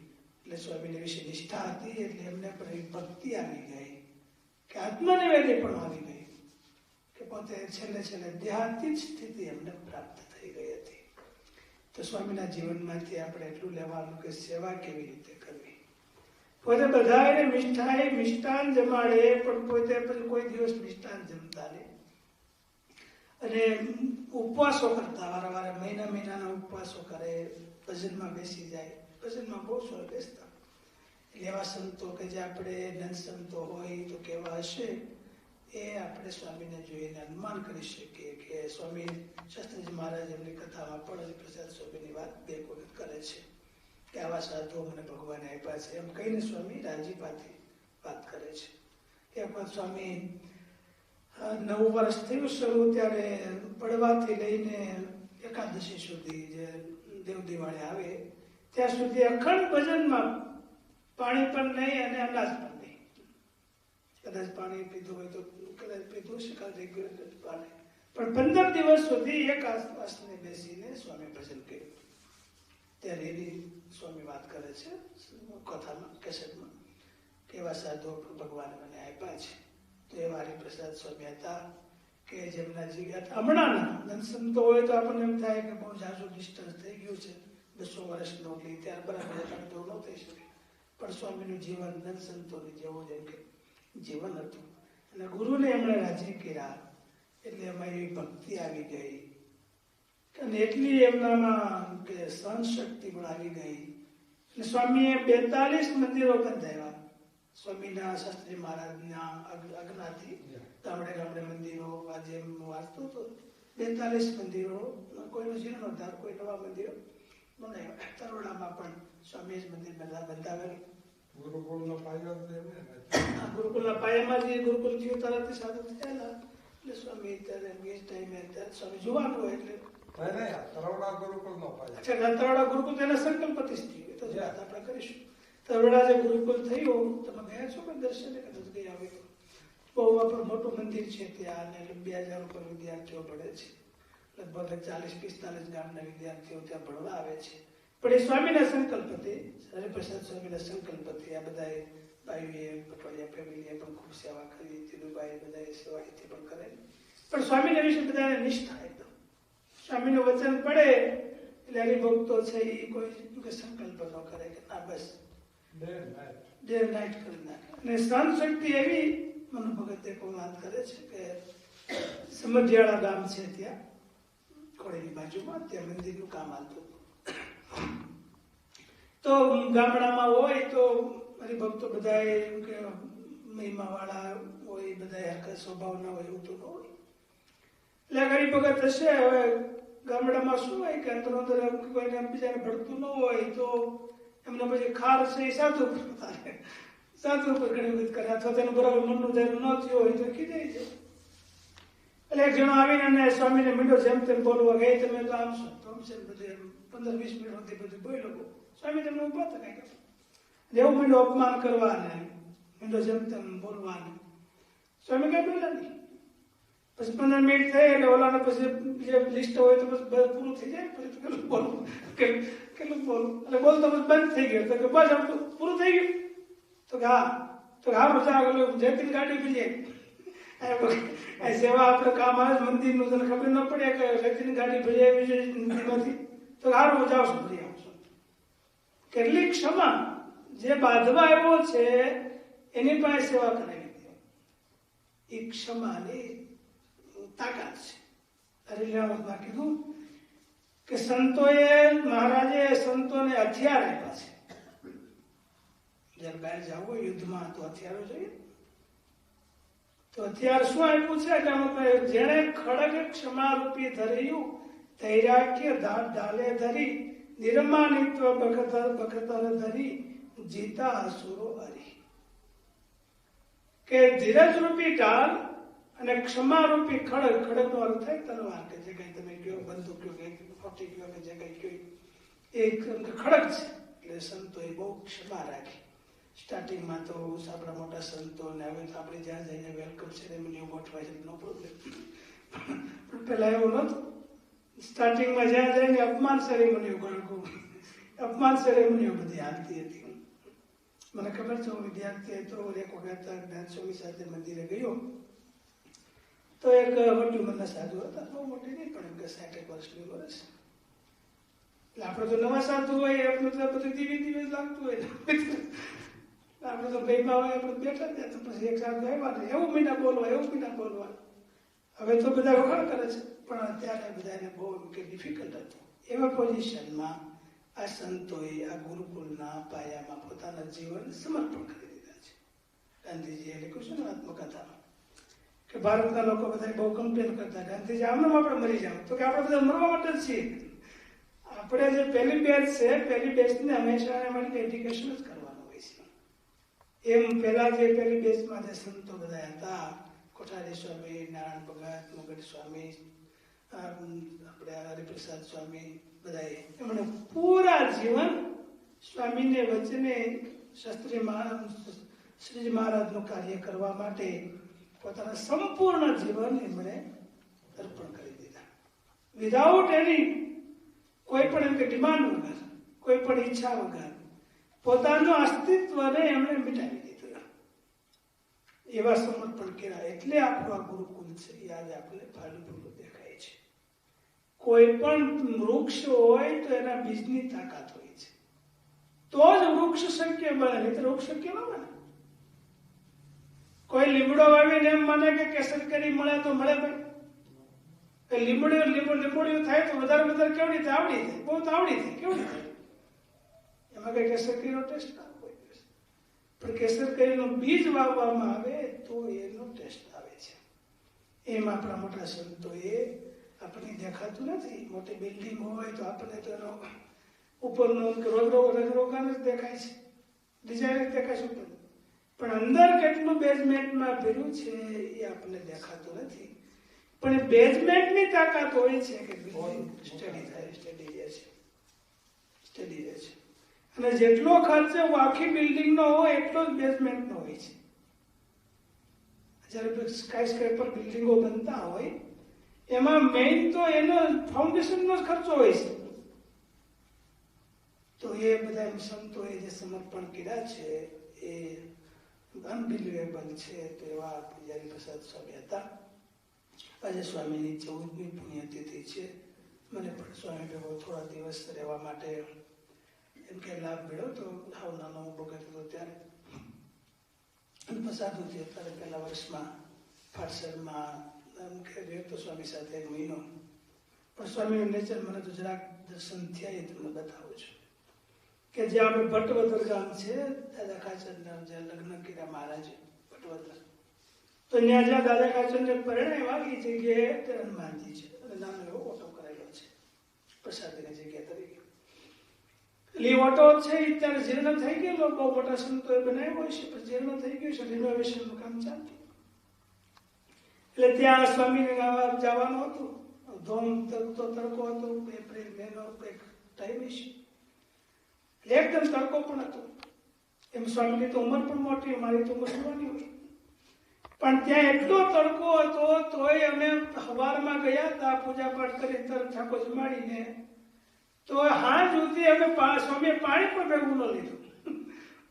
એટલે સ્વામીને વિશે નિષ્ઠા હતી એટલે એમને પર એવી ભક્તિ આવી ગઈ કે આત્મનિવેદી પણ આવી ગઈ કે પોતે છેલ્લે છેલ્લે દેહાતીત સ્થિતિ એમને પ્રાપ્ત થઈ ગઈ હતી. તો સ્વામીના જીવનમાંથી આપણે એટલું લેવાનું કે સેવા કેવી રીતે કરવી. પોતે બધાને મિષ્ટાન જમાડે પણ પોતે પછી કોઈ દિવસ મિષ્ટાન જમતા નહીં અને ઉપવાસો કરતા વારંવાર મહિનાના ઉપવાસો કરે, ભજનમાં બેસી જાય, ભજનમાં બહુ સ્વર બેસતા. એટલે એવા સંતો કે જે આપણે નંદ સંતો હોય તો કેવા હશે એ આપણે સ્વામીને જોઈને અનુમાન કરી શકીએ કે સ્વામી શાસ્ત્રીજી મહારાજ એમની કથામાં પણ પ્રસાદ સ્વામીની વાત બે વખત કરે છે કે આવા સાધુઓ મને ભગવાને આપ્યા છે એમ કહીને સ્વામી રાજીપાથી વાત કરે છે. એક વખત સ્વામી 9 વર્ષ થયું શરૂ ત્યારે પડવાથી લઈને એકાદશી સુધી જે દેવ દિવાળી આવે ત્યાં સુધી અખંડ ભજનમાં પાણી પણ નહીં અને અનાજ પણ નહીં. કદાચ પાણી પીધું હોય તો કદાચ પીધું છે રેગ્યુલર પાણી પણ 15 દિવસ સુધી એક આસને બેસીને સ્વામી ભજન કર્યું. ત્યારે એની સ્વામી વાત કરે છે કથામાં કેસેટમાં કે એવા સાધુઓ ભગવાન મને આપ્યા છે. તો એવા હરિપ્રસાદ સ્વામી હતા કે જેમના જીવ્યા હમણાંના સંતો હોય તો આપણને એમ થાય કે બહુ ઝાઝું ડિસ્ટન્સ થઈ ગયું છે 200 વર્ષ નોકરી ત્યાર બરાબર તો ન થઈ શકે પણ સ્વામીનું જીવન નંદ સંતોની જેવું જેમ કે જીવન હતું અને ગુરુને એમણે રાજી કર્યા એટલે એમાં એવી ભક્તિ આવી ગઈ અને એટલી એમનામાં કે સહન શક્તિ પણ આવી ગઈ અને સ્વામીએ 42 મંદિરો બંધાવ્યા. સ્વામીના શાસ્ત્રી મહારાજના આજ્ઞાથી ગામડે મંદિરો આજે હું વાંચતો હતો 42 મંદિરો કોઈનો જીર્ણોદ્ધાર કોઈ નવા મંદિરો બનાવ્યા. તરોડામાં પણ સ્વામી જ મંદિર બંધાવેલું. ગુરુકુળનો પાયો ગુરુકુળના પાયામાં જે ગુરુકુળ થયું તરત સાધુ થયેલા એટલે સ્વામી ત્યારે ટાઈમે સ્વામી જોવાનું હોય એટલે તરોડા ગુરુકુળનો પાયો. અચ્છા, તરોડા ગુરુકુળ તેના સંકલ્પથી જ થયું. તો વાત આપણે કરીશું. તરોડા જે ગુરુકુળ થયું તમે ગયા છો કે દર્શને કદાચ ગયા હોય તો બહુ આપણું મોટું મંદિર છે ત્યાં અને 2000 ઉપર વિદ્યાર્થીઓ ભણે છે. લગભગ 40-45 ગામના વિદ્યાર્થીઓ ત્યાં ભણવા આવે છે. પણ એ સ્વામીના સંકલ્પથી હરિપ્રસાદ સ્વામીના સંકલ્પથી આ બધાએ ભાઈઓએ પટવાડિયા ફેમિલીએ પણ ખૂબ સેવા કરી. તિરુભાઈ બધાએ સેવા અહીંથી પણ કરેલી. પણ સ્વામીના વિશે બધાને નિષ્ઠા એકદમ. સ્વામીનું વચન પડે એટલે હરિભક્તો છે એ કોઈ સંકલ્પ ન કરે કે ના બસ ડે નાઇટ કરી નાખે. અને સહન શક્તિ એવી મનુ ભગત એક વાત કરે છે કે સમઢિયાળા ગામ છે ત્યાં ખોડેની બાજુમાં ત્યાં મંદિરનું કામ હાલતું હતું. તો ગામડામાં હોય તો હરિભક્તો બધા એમ કે મહિમા વાળા હોય બધા હરકત સ્વભાવના હોય એવું તો ન હોય. એટલે હરિભગત હશે હવે ગામડામાં શું હોય કે અંદર કોઈને બીજાને ભળતું ન હોય તો એમને પછી ખાર છે એ સાધુ ઉપર ઘણી વખત કરે અથવા તેનું બરાબર મનનું ધૈર્ય ન થયું હોય તો કીધે છે. એટલે એક જણો આવીને સ્વામીને મીંડો જેમ તેમ બોલવા ગઈ તમે તો આમ છો તો આમ છે બધું 15-20 મિનિટ સુધી બધું બોલ્યો. સ્વામી તમને ઉભા હતા કઈ જેવું મીંડો અપમાન કરવાને મીંડો જેમ તેમ બોલવાને સ્વામી કઈ બોલ્યા નહીં. પછી 15 મિનિટ થઈ એટલે ઓલાને પછી જે લિસ્ટ હોય તો પછી પૂરું થઈ જાય પછી કેટલું બોલવું એટલે બોલતો પછી બંધ થઈ ગયો તો કે બસ આમ પૂરું થઈ ગયું તો કે હા મજા જયતીન ગાડી પીએ સેવા આપણે કામ આવે મંદિરનું તને ખબર ન પડે કે જયતીન ગાડી ભરી આવી છે નથી તો સારું મજા આવશે ભરી આવશો. કેટલી ક્ષમા જે બાંધવા આવ્યો છે એની પાસે સેવા કરાવી દે એ ક્ષમાની તાકાત છે. હરિલેવામાં કીધું કે મહારાજે સંતોને હથિયાર આપ્યા છે. જયારે બહાર જવું હોય યુદ્ધમાં તો હથિયારો જોઈએ. તો હથિયાર શું આપ્યું છે એટલે જેણે ખડગ ક્ષમારૂપી ધર્યું ધૈર્યાખ્ય ઢાલે ધરી નિર્માણિત્વ બખતર ધરી જીતા અસુરો હરી. કે ધીરજ રૂપી ઢાલ અને ક્ષમારૂપી ખડગનો અર્થ થાય તલવાર કે જે કઈ તમે કયો બંદૂક કયો કે ફોટી કયો કે જે કઈ કયો એ ખડગ છે. એટલે સંતોએ બહુ ક્ષમા રાખી. સ્ટાર્ટિંગમાં તો આપણા મોટા સંતો ને હવે તો આપણે જ્યાં જઈને વેલકમ સેરેમનીઓ ગોઠવાય છે નો પ્રોબ્લેમ. પણ પેલા એવું નહોતું. સ્ટાર્ટિંગમાં જ્યાં જઈને અપમાન સેરેમનીઓ બધી હાલતી હતી. મને ખબર છે હું વિદ્યાર્થી હતો, એક વખત જ્ઞાન સ્વામી સાથે મંદિરે ગયો તો એક વડી ઉંમરના સાધુ હતા, બહુ મોટી નહીં પણ એમ કે 60 વર્ષની વર્ષ. એટલે આપણે તો નવા સાધુ હોય આપણે તો બધું ધીમે ધીમે લાગતું હોય, આપણે તો ભેગા હોય આપણે બેઠા ત્યાં તો પછી એક સાધુ આવ્યા ને એવું મીના બોલવા. હવે તો બધા વખાણ કરે છે પણ અત્યારે બધાને બહુ ડિફિકલ્ટ હતું. એવા પોઝિશનમાં આ સંતોએ આ ગુરુકુળના પાયામાં પોતાના જીવન સમર્પણ કરી દીધા છે. ગાંધીજીએ લખ્યું છે ને આત્મકથામાં કે ભારતના લોકો બધા બહુ કમ્પ્લેન કરતા, ગાંધીજી આમને આપણે મરી જાવ, તો કે આપણે બધા મરવા માટે જ છીએ. આપણે જે પહેલી બેચ છે, પહેલી બેચને હંમેશા એના માટે એડ્યુકેશન જ કરવાનું હોય છે. એમ પહેલા જે પહેલી બેચમાં જે સંતો બધા હતા, કોઠારી સ્વામી, નારાયણ ભગત, મુગટ સ્વામી, આપણે હરિપ્રસાદ સ્વામી, બધાએ એમણે પૂરા જીવન સ્વામીને વચ્ચે શ્રીજી મહારાજનું કાર્ય કરવા માટે પોતાના સંપૂર્ણ જીવન એમણે અર્પણ કરી દીધા. વિધાઉટ એની કોઈ પણ એમ કે ડિમાન્ડ વગર, કોઈ પણ ઈચ્છા વગર પોતાનું અસ્તિત્વને એમણે મિટાવી દીધું. એવા સમર્પણ કર્યા એટલે આપણું આ ગુરુકુલ છે એ આજે આપણે ફાલું ફૂલું દેખાય છે. કોઈ પણ વૃક્ષ હોય તો એના બીજની તાકાત હોય છે, તો જ વૃક્ષ શક્ય બને, નહીં તો વૃક્ષ શક્ય ન બને. કોઈ લીમડો વાવીને એમ માને કે કેસર કેરી મળે તો મળે ભાઈ, લીંબોડિયું થાય તો વધારે કેવડી રીતે આવડી જાય, બહુ તો આવડી જાય, કેવડી થાય એમાં કઈ કેસર કેરીનો ટેસ્ટ ના કોઈ દિવસ. પણ કેસર કેરીનો બીજ વાવવામાં આવે તો એનો ટેસ્ટ આવે છે. એમ આપણા મોટા સંતોએ આપણને દેખાતું નથી. મોટી બિલ્ડિંગ હોય તો આપણને તો એનો ઉપરનો રગરોગાન જ દેખાય છે, ડિઝાઇન જ દેખાય છે ઉપર, પણ અંદર કેટલું બેઝમેન્ટમાં ભર્યું છે એ આપણને દેખાતું નથી. પણ બેઝમેન્ટની તાકાત હોય છે કે બિલ્ડિંગ સ્ટડી રહે છે. અને જેટલો ખર્ચ આખી બિલ્ડિંગનો હોય એટલો જ બેઝમેન્ટનો હોય છે. જ્યારે સ્કાયસ્ક્રેપર બિલ્ડિંગો બનતા હોય એમાં મેઇન તો એનો ફાઉન્ડેશનનો જ ખર્ચો હોય છે. તો એ બધા સંતોએ જે સમર્પણ કર્યા છે એ અનબિલિવેબલ છે. તો એવા હરિપ્રસાદ સ્વામી હતા. આજે સ્વામીની 14મી પુણ્યતિથિ છે. મને પણ સ્વામી ભેગો થોડા દિવસ રહેવા માટે એમ કે લાભ મળ્યો. તો હાવ નાનો ભગત હતો ત્યારે સાધુ છે ત્યારે પહેલા વર્ષમાં પાઠશાળમાં એમ કે રહ્યો તો સ્વામી સાથે 1 મહિનો. પણ સ્વામીનું નેચર મને તો જરાક દર્શન થયા એ તમને બતાવું છું કે જે આપણે ભટ્ટવદર ગામ છે, દાદા ખાચરના જ્યાં લગ્ન કર્યા મહારાજ ભટ્ટવદર, તો ત્યાં જ્યાં દાદા ખાચરને પરણાવ્યા એ જગ્યાએ હનુમાનજી છે અને નાનો એવો ઓટો કરાયેલો છે પ્રસાદીની જગ્યા તરીકે. એટલે એ ઓટો છે એ ત્યારે જીર્ણ થઈ ગયેલો, બહુ મોટા સંતોએ બનાવ્યો છે, પણ જીર્ણ થઈ ગયું છે, રિનોવેશનનું કામ ચાલતું. એટલે ત્યાં સ્વામીને જવાનું હતું. ધોમ તડકો હતો, એપ્રિલ મેનો કંઈક ટાઈમ છે, એકદમ તડકો પણ હતો. એમ સ્વામીની તો ઉંમર પણ મોટી, મારી તો ઉંમર જોવાની હોય, પણ ત્યાં એટલો તડકો હતો તોય અમે સવારમાં ગયા હતા પૂજા પાઠ કરી તરત ઠાકોર જમાડીને, તો હાં સુધી અમે સ્વામીએ પાણી પણ ભેગું ન લીધું,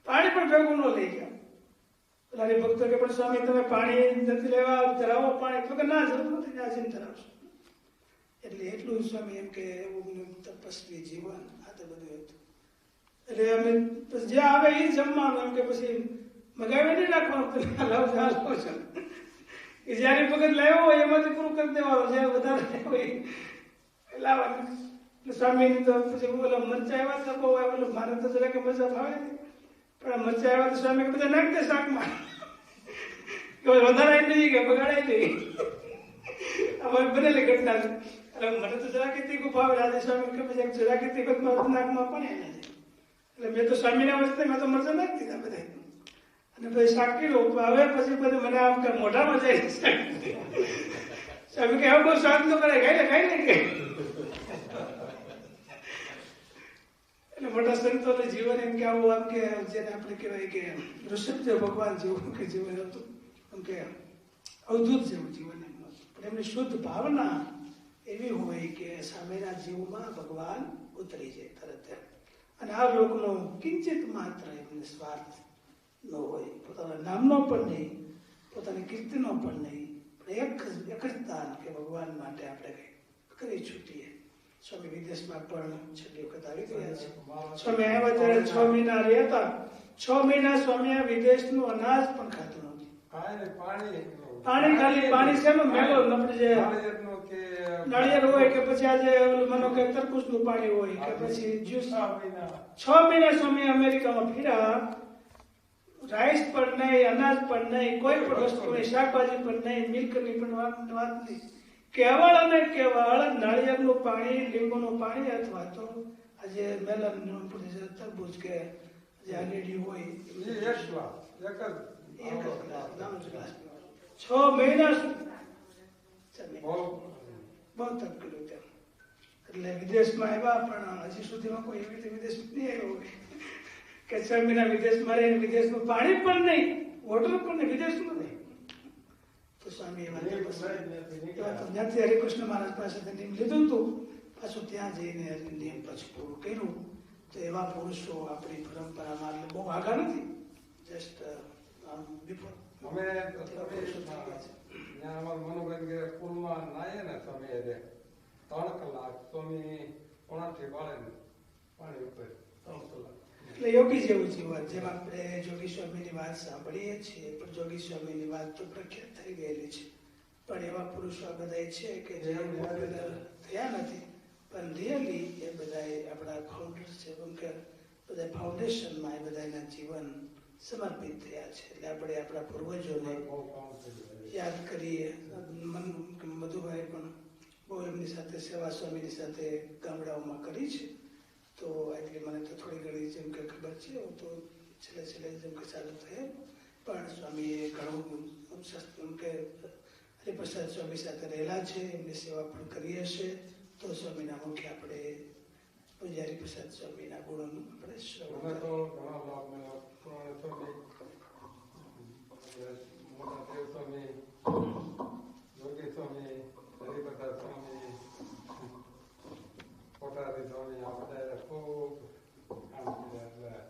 પાણી પણ ભેગું ન લઈ ગયા. પેલા ભક્તો કે પણ સ્વામી તમે પાણી નથી લેવા, ધરાવો પાણી, તો કે ના જરૂર નથી, ત્યાં જઈને ધરાવશો. એટલે એટલું સ્વામી એમ કે એવું તપસ્વી જીવન આ તો બધું હતું. એટલે અમે જે આવે એ જમવાનું, એમ કે પછી મગાવી નહીં નાખવાનું, લાવો છો કે જયારે વખત લાવ્યો હોય એમાંથી પૂરું કરી દેવાનું, જયારે વધારે હોય લાવવાનું. એટલે સ્વામીની તો પછી બોલો મરચા આવ્યા તો બહુ બોલો મારે તો જરાક મરચા ભાવે નહીં, પણ મરચા આવ્યા તો સ્વામી બધા નાખી દે શાકમાં, વધારે નહીં કે બગાડાય નહીં. અમારે બનેલી ઘટના છે. એટલે મને તો જરાક તીખું ભાવે, રાધે સ્વામી કે પછી જરાક તીખું નાકમાં પણ એને છે. એટલે મેં તો સ્વામીના વસ્તે મેં તો મરચા નાખી દીધા બધા, અને પછી શાક કર્યું. હવે પછી બધું મને આમ કે મોઢામાં જાય સ્વામી કે હવે બહુ શાક તો કરે, ખાઈ લે કે. એટલે મોટા સંતોનું જીવન એમ કે આવું, આમ કે જેને આપણે કહેવાય કે ઋષભદેવ ભગવાન જેવું કે જીવન હતું, એમ કે અવધૂત જેવું જીવન એમનું. પણ એમની શુદ્ધ ભાવના એવી હોય કે સામેના જીવમાં ભગવાન ઉતરી જાય તરત. અને આ લોકનો કિંચિત માત્ર એમને સ્વાર્થ ન હોય, પોતાના નામનો પણ નહીં, પોતાની કીર્તિનો પણ નહીં, પણ એક જ દાન કે ભગવાન માટે આપણે કંઈક કરી છૂટીએ. સ્વામી વિદેશમાં પણ છેલ્લી વખત આવી ગયા છે. સ્વામી આવ્યા ત્યારે 6 મહિના રહ્યા હતા. 6 મહિના સ્વામી આ વિદેશનું અનાજ પણ ખાતું નહોતું. પાણી ખાલી પાણી છે ને મેલો આપણે જે નાળિયેર હોય કે પછી આજે માનો કે તરબૂચનું પાણી હોય કે પછી જ્યુસ. 6 મહિના સ્વામી અમેરિકામાં ફર્યા. રાઈસ પણ નહીં, અનાજ પણ નહીં, કોઈ પણ વસ્તુ નહીં, શાકભાજી પણ નહીં, મિલ્કની પણ વાત નહીં. કેવળ અને કેવળ નાળિયેરનું પાણી, લીંબુનું પાણી અથવા તો આજે મેલન તરબૂચ કે જે આલેડી હોય એક જ ગ્લાસ, નાનો જ ગ્લાસ. 6 મહિના સુધી બહુ તપ કર્યું ત્યાં. એટલે વિદેશમાં આવ્યા પણ હજી સુધીમાં કોઈ એવી રીતે વિદેશ નહીં આવ્યો હોય કે 6 મહિના વિદેશમાં રહીને વિદેશનું પાણી પણ નહીં, વોટર પણ નહીં, વિદેશનું નહીં. તો સ્વામી ત્યાંથી હરિકૃષ્ણ મહારાજ પાસેથી નિયમ લીધું હતું. પાછું ત્યાં જઈને નિયમ પછી પૂરું કર્યું. તો એવા પુરુષો આપણી પરંપરામાં એટલે બહુ આગળ નથી, જસ્ટ બિફોર. અમે મનોબેન કે પુલમાં નાહીએ ને સ્વામી 3 કલાક સ્વામી કોણાથી બાળે ને પાણી ઉપર 3 કલાક. એટલે યોગી જેવું જીવન, જેમ આપણે જોગી સ્વામીની વાત સાંભળીએ છીએ, પણ જોગી સ્વામીની વાત તો પ્રખ્યાત થઈ ગયેલી છે. પણ એવા પુરુષો આ બધા છે કે જે થયા નથી, પણ રિયલી એ બધા આપણા ફાઉન્ડર્સ છે, કેમ કે બધા ફાઉન્ડેશનમાં એ બધાના જીવન સમર્પિત થયા છે. એટલે આપણે આપણા પૂર્વજોને યાદ કરીએ. મધુભાઈ પણ બહુ એમની સાથે સેવા સ્વામીની સાથે ગામડાઓમાં કરી છે. તો એટલી મને તો થોડી ઘણી જેમ કે ખબર છે, હું તો છેલ્લે જેમ કે ચાલુ થયે. પણ સ્વામીએ ઘણું એમ કે હરિપ્રસાદ સ્વામી સાથે રહેલા છે, એમની સેવા પણ કરી હશે. તો સ્વામીના મુખ્ય આપણે પૂજ્ય હરિપ્રસાદ સ્વામીના ગુણોનું આપણે શ્રવણ યોગી સ્વામી, હરિપ્રસાદ સ્વામી, કોટારી સ્વામી, આ બધા ખૂબ કામ કર્યા.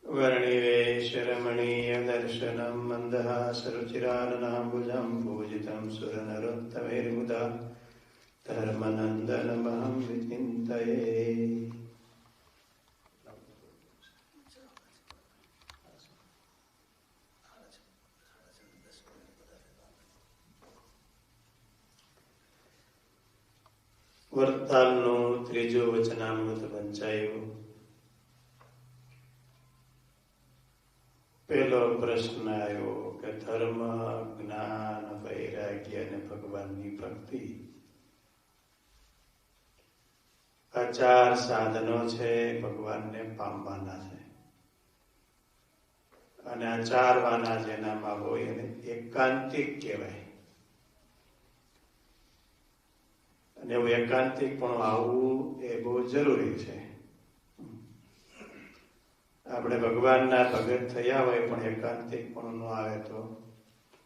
વર્ણિવેશરમણીય દર્શનમ મંદહાસરુચિરાનનાંબુજં પૂજિतं સુરનરોત્તમૈર્મુદા ધર્મનંદનમહં વિચિन्तये. વર્તાલનું ત્રીજું વચનામૃત વંચાયું. પહેલો પ્રશ્ન આવ્યો કે ધર્મ, જ્ઞાન, વૈરાગ્ય અને ભગવાનની ભક્તિ આ 4 સાધનો છે ભગવાનને પામવાના છે. અને આ 4 વાના જેનામાં હોય એને એકાંતિક કહેવાય. અને એવું એકાંતિક પણ આવવું એ બહુ જરૂરી છે. આપણે ભગવાનના ભગત થયા હોય પણ એકાંતિક પણ ન આવે તો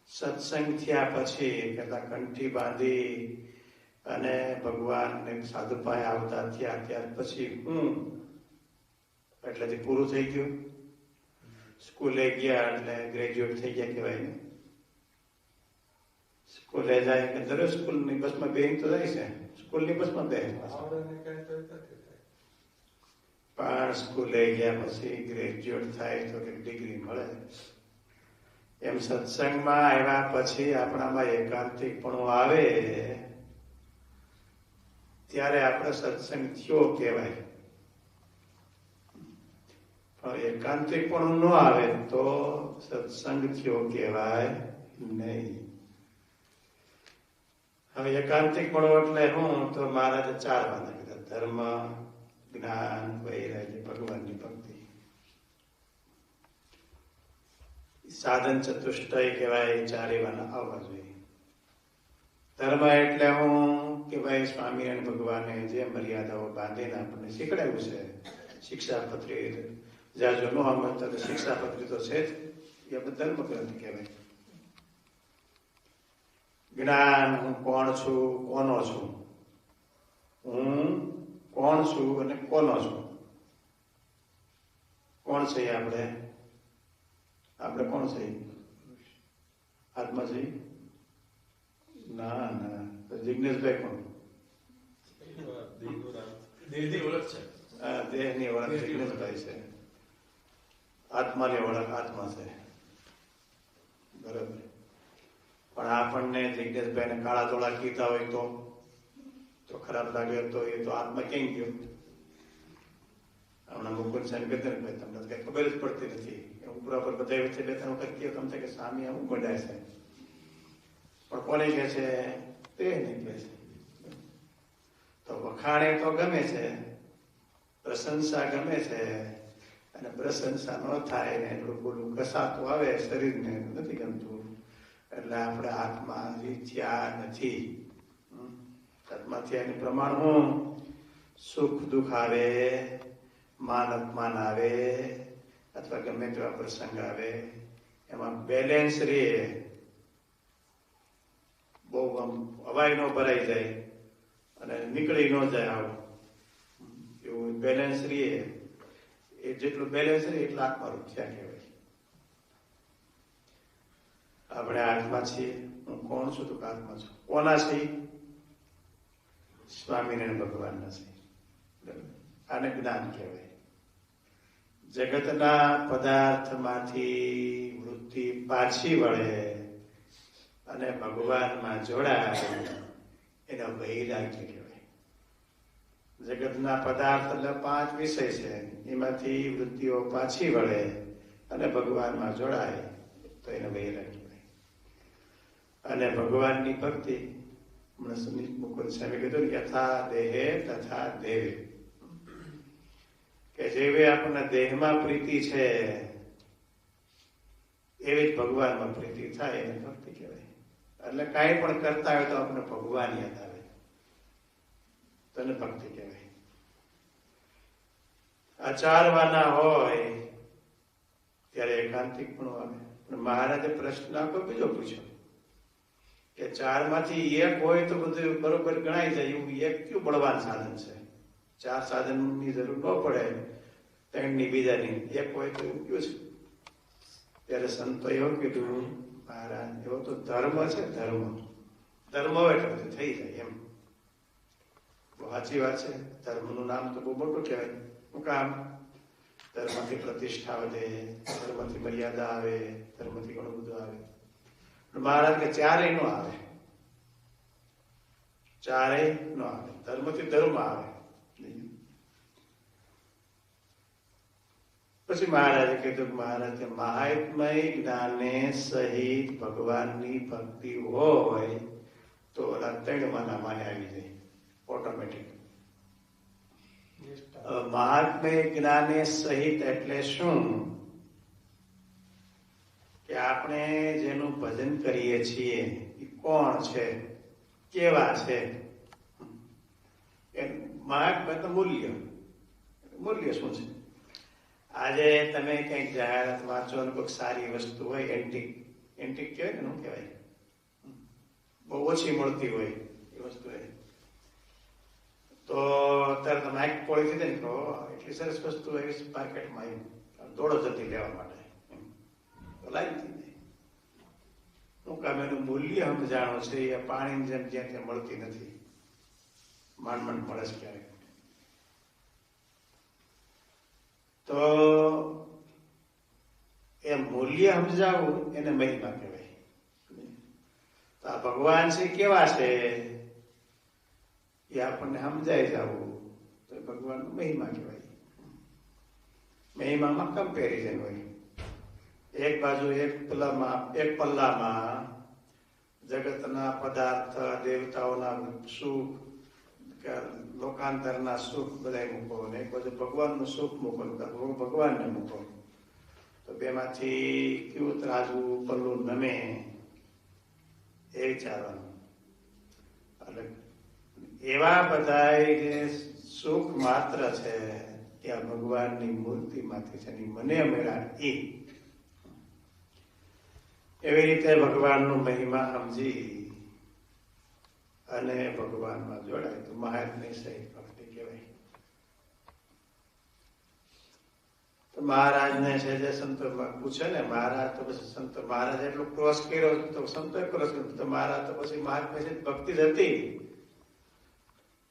સત્સંગ થયા પછી પેલા કંઠી બાંધી અને ભગવાન સાધુ પાસે આવતા થયા ત્યાર પછી એટલેથી પૂરું થઈ ગયું. સ્કૂલે ગયા એટલે ગ્રેજ્યુએટ થઈ ગયા કહેવાય ને. સ્કૂલે જાય કે દરેક સ્કૂલની બસમાં બેન તો જાય છે, સ્કૂલની બસમાં બે પણ સ્કૂલે ગયા પછી ગ્રેજ્યુએટ થાય તો કે ડિગ્રી મળે. એમ સત્સંગમાં આવ્યા પછી આપણામાં એકાંતિકપણું આવે ત્યારે આપણે સત્સંગ થયો કહેવાય. પણ એકાંતિકપણું ન આવે તો સત્સંગ થયો કહેવાય નહીં. હવે એકાંતિકપણું એટલે હું તો મહારાજે 4 વાના કીધા: ધર્મ, જ્ઞાન, વૈરાગ્ય, ભગવાનની ભક્તિ. સાધન ચતુષ્ટય કહેવાય. 4 વાના આવવા જોઈએ. ધર્મ એટલે હું કે ભાઈ સ્વામિનારાયણ ભગવાને જે મર્યાદાઓ બાંધીને આપણને શીખડાવ્યું છે, શિક્ષાપત્રી જ્યાં જો ન સમજતા તો શિક્ષાપત્રી તો છે જ, એ ધર્મ ગ્રંથ કહેવાય. જ્ઞાન, હું કોણ છું, કોનો છું, હું કોણ છું અને કોનો છું? કોણ છે આપણે? આપણે કોણ છે? આત્મા છે? ના ના, તો જિજ્ઞેશભાઈ કોણ? દેહની ઓળખ છે. દેહની ઓળખ જિજ્ઞેશભાઈ છે. આત્માની ઓળખ આત્મા છે. બરાબર. પણ આપણને જિજ્ઞેશભાઈને કાળા ધોળા કીધા હોય તો ખરાબ લાગે તો એ તો આત્મા ક્યાં ગયો? હમણાં મુકુંદ સાહેબ કહેતા ને ભાઈ તમને કઈ ખબર જ પડતી નથી. ઉપરા પર બધા વચ્ચે બે ત્રણ વખત કહ્યું તમને કે સામે આવું ગડાય છે, પણ કોને કહે છે? તે નહીં કહે છે. તો વખાણે તો ગમે છે, પ્રશંસા ગમે છે, અને પ્રશંસા ન થાય ને એટલું બોલું કસાતું આવે શરીરને નથી ગમતું. એટલે આપણે આત્માથી થયા નથી. આત્મા થયાનું પ્રમાણ હું? સુખ દુઃખ આવે, માન અપમાન આવે, અથવા ગમે તેવા પ્રસંગ આવે, એમાં બેલેન્સ રહે. બહુ આમ હવાઈ ન ભરાઈ જાય અને નીકળી ન જાય, આવું એવું બેલેન્સ રહે. એ જેટલું બેલેન્સ રહે એટલા આત્મારૂપ થયા કહેવાય. આપણે આત્મા છીએ. હું કોણ છું? તો આત્મા છું. કોના છે? સ્વામિનારાયણ ભગવાનના છે. આને જ્ઞાન કહેવાય. જગતના પદાર્થમાંથી વૃત્તિ પાછી વળે અને ભગવાનમાં જોડાય, એના વૈરાગ્ય કહેવાય. જગતના પદાર્થ એટલે 5 વિષય છે, એમાંથી વૃત્તિઓ પાછી વળે અને ભગવાનમાં જોડાય તો એને વૈરાગ્ય કહેવાય. અને ભગવાનની ભક્તિ, મુકુંદ સાહેબે કીધું ને, યથા દેહે તથા દેવે, કે જેવી આપણને દેહમાં પ્રીતિ છે એવી જ ભગવાનમાં પ્રીતિ થાય, એને ભક્તિ કહેવાય. એટલે કાંઈ પણ કરતા હોય તો આપણને ભગવાન યાદ આવે તો એને ભક્તિ કહેવાય. આચારવાના હોય ત્યારે એકાંતિક પણ આવે. પણ મહારાજે પ્રશ્ન આખો બીજો પૂછ્યો કે 4 માંથી એક હોય તો બધું બરોબર ગણાય જાય, એવું એક કયું બળવાન સાધન છે? 4 સાધનની જરૂર ન પડે, 3 ની બીજાની એક હોય તો એવું કયું છે? ત્યારે સંતો એવું કીધું, મહારાજ એવો તો ધર્મ છે. ધર્મ હોય એટલે બધું થઈ જાય એમ. બહુ સાચી વાત છે. ધર્મનું નામ તો બહુ મોટું કહેવાય. શું કામ? ધર્મથી પ્રતિષ્ઠા વધે, ધર્મથી મર્યાદા આવે, ધર્મથી ઘણું બધું આવે. મહારાજ કે 4 નો આવે, 4 નો આવે. ધર્મથી ધર્મ આવે. પછી મહારાજે કીધું, મહારાજ કે મહાત્મય જ્ઞાને સહિત ભગવાનની ભક્તિ હોય તો ઓલા 3 માના માને આવી જાય ઓટોમેટિક. મહાત્મય જ્ઞાને સહિત એટલે શું? કે આપણે જેનું ભજન કરીએ છીએ એ કોણ છે, કેવા છે? મહાત્મા તો મૂલ્ય શું છે? આજે તમે કંઈક જાહેરાત વાંચો અને કોઈક સારી વસ્તુ હોય, એન્ટિક કહેવાય ને, શું કહેવાય? બહુ ઓછી મળતી હોય એ વસ્તુ હોય તો અત્યારે તમે આંખ પોળી થઈ જાય ને, એટલી સરસ વસ્તુ એવી માર્કેટમાં આવી દોડો જતી લેવા માટે તો લાવી થઈ જાય. શું કામ? એનું મૂલ્ય સમજાણો છે. એ પાણીની જેમ જ્યાં ત્યાં મળતી નથી, માંડ મળે છે ક્યારેક. તો એ મૂલ્ય સમજાવવું એને મહિમા કહેવાય. તો આ ભગવાન છે કેવા છે એ આપણને સમજાય જવું તો ભગવાન મહિમા કહેવાય. મહિમામાં કમ્પેરિઝન હોય. એક બાજુ એક પલ્લામાં જગતના પદાર્થ, દેવતાઓના સુખ, લોકાંતરના સુખ બધા મૂકો, ને એક બાજુ ભગવાનનું સુખ મૂકો, ભગવાનને મૂકો. તો બેમાંથી કયું ત્રાજવું પલ્લું નમે એ વિચારવાનું. એટલે એવા બધા જે સુખ માત્ર છે ત્યાં ભગવાનની મૂર્તિમાંથી છે, મને મેળા એવી રીતે ભગવાનનું મહિમા સમજી અને ભગવાનમાં જોડાય તો મહાત્મ્ય સહિત ભક્તિ કહેવાય. તો મહારાજને છે જે સંતો પૂછે ને મહારાજ તો પછી સંતો મહારાજ એટલો ક્રોસ કર્યો તો સંતોએ ક્રોસ કર્યો તો મહારાજ તો પછી મહાત્મા છે ભક્તિ જ હતી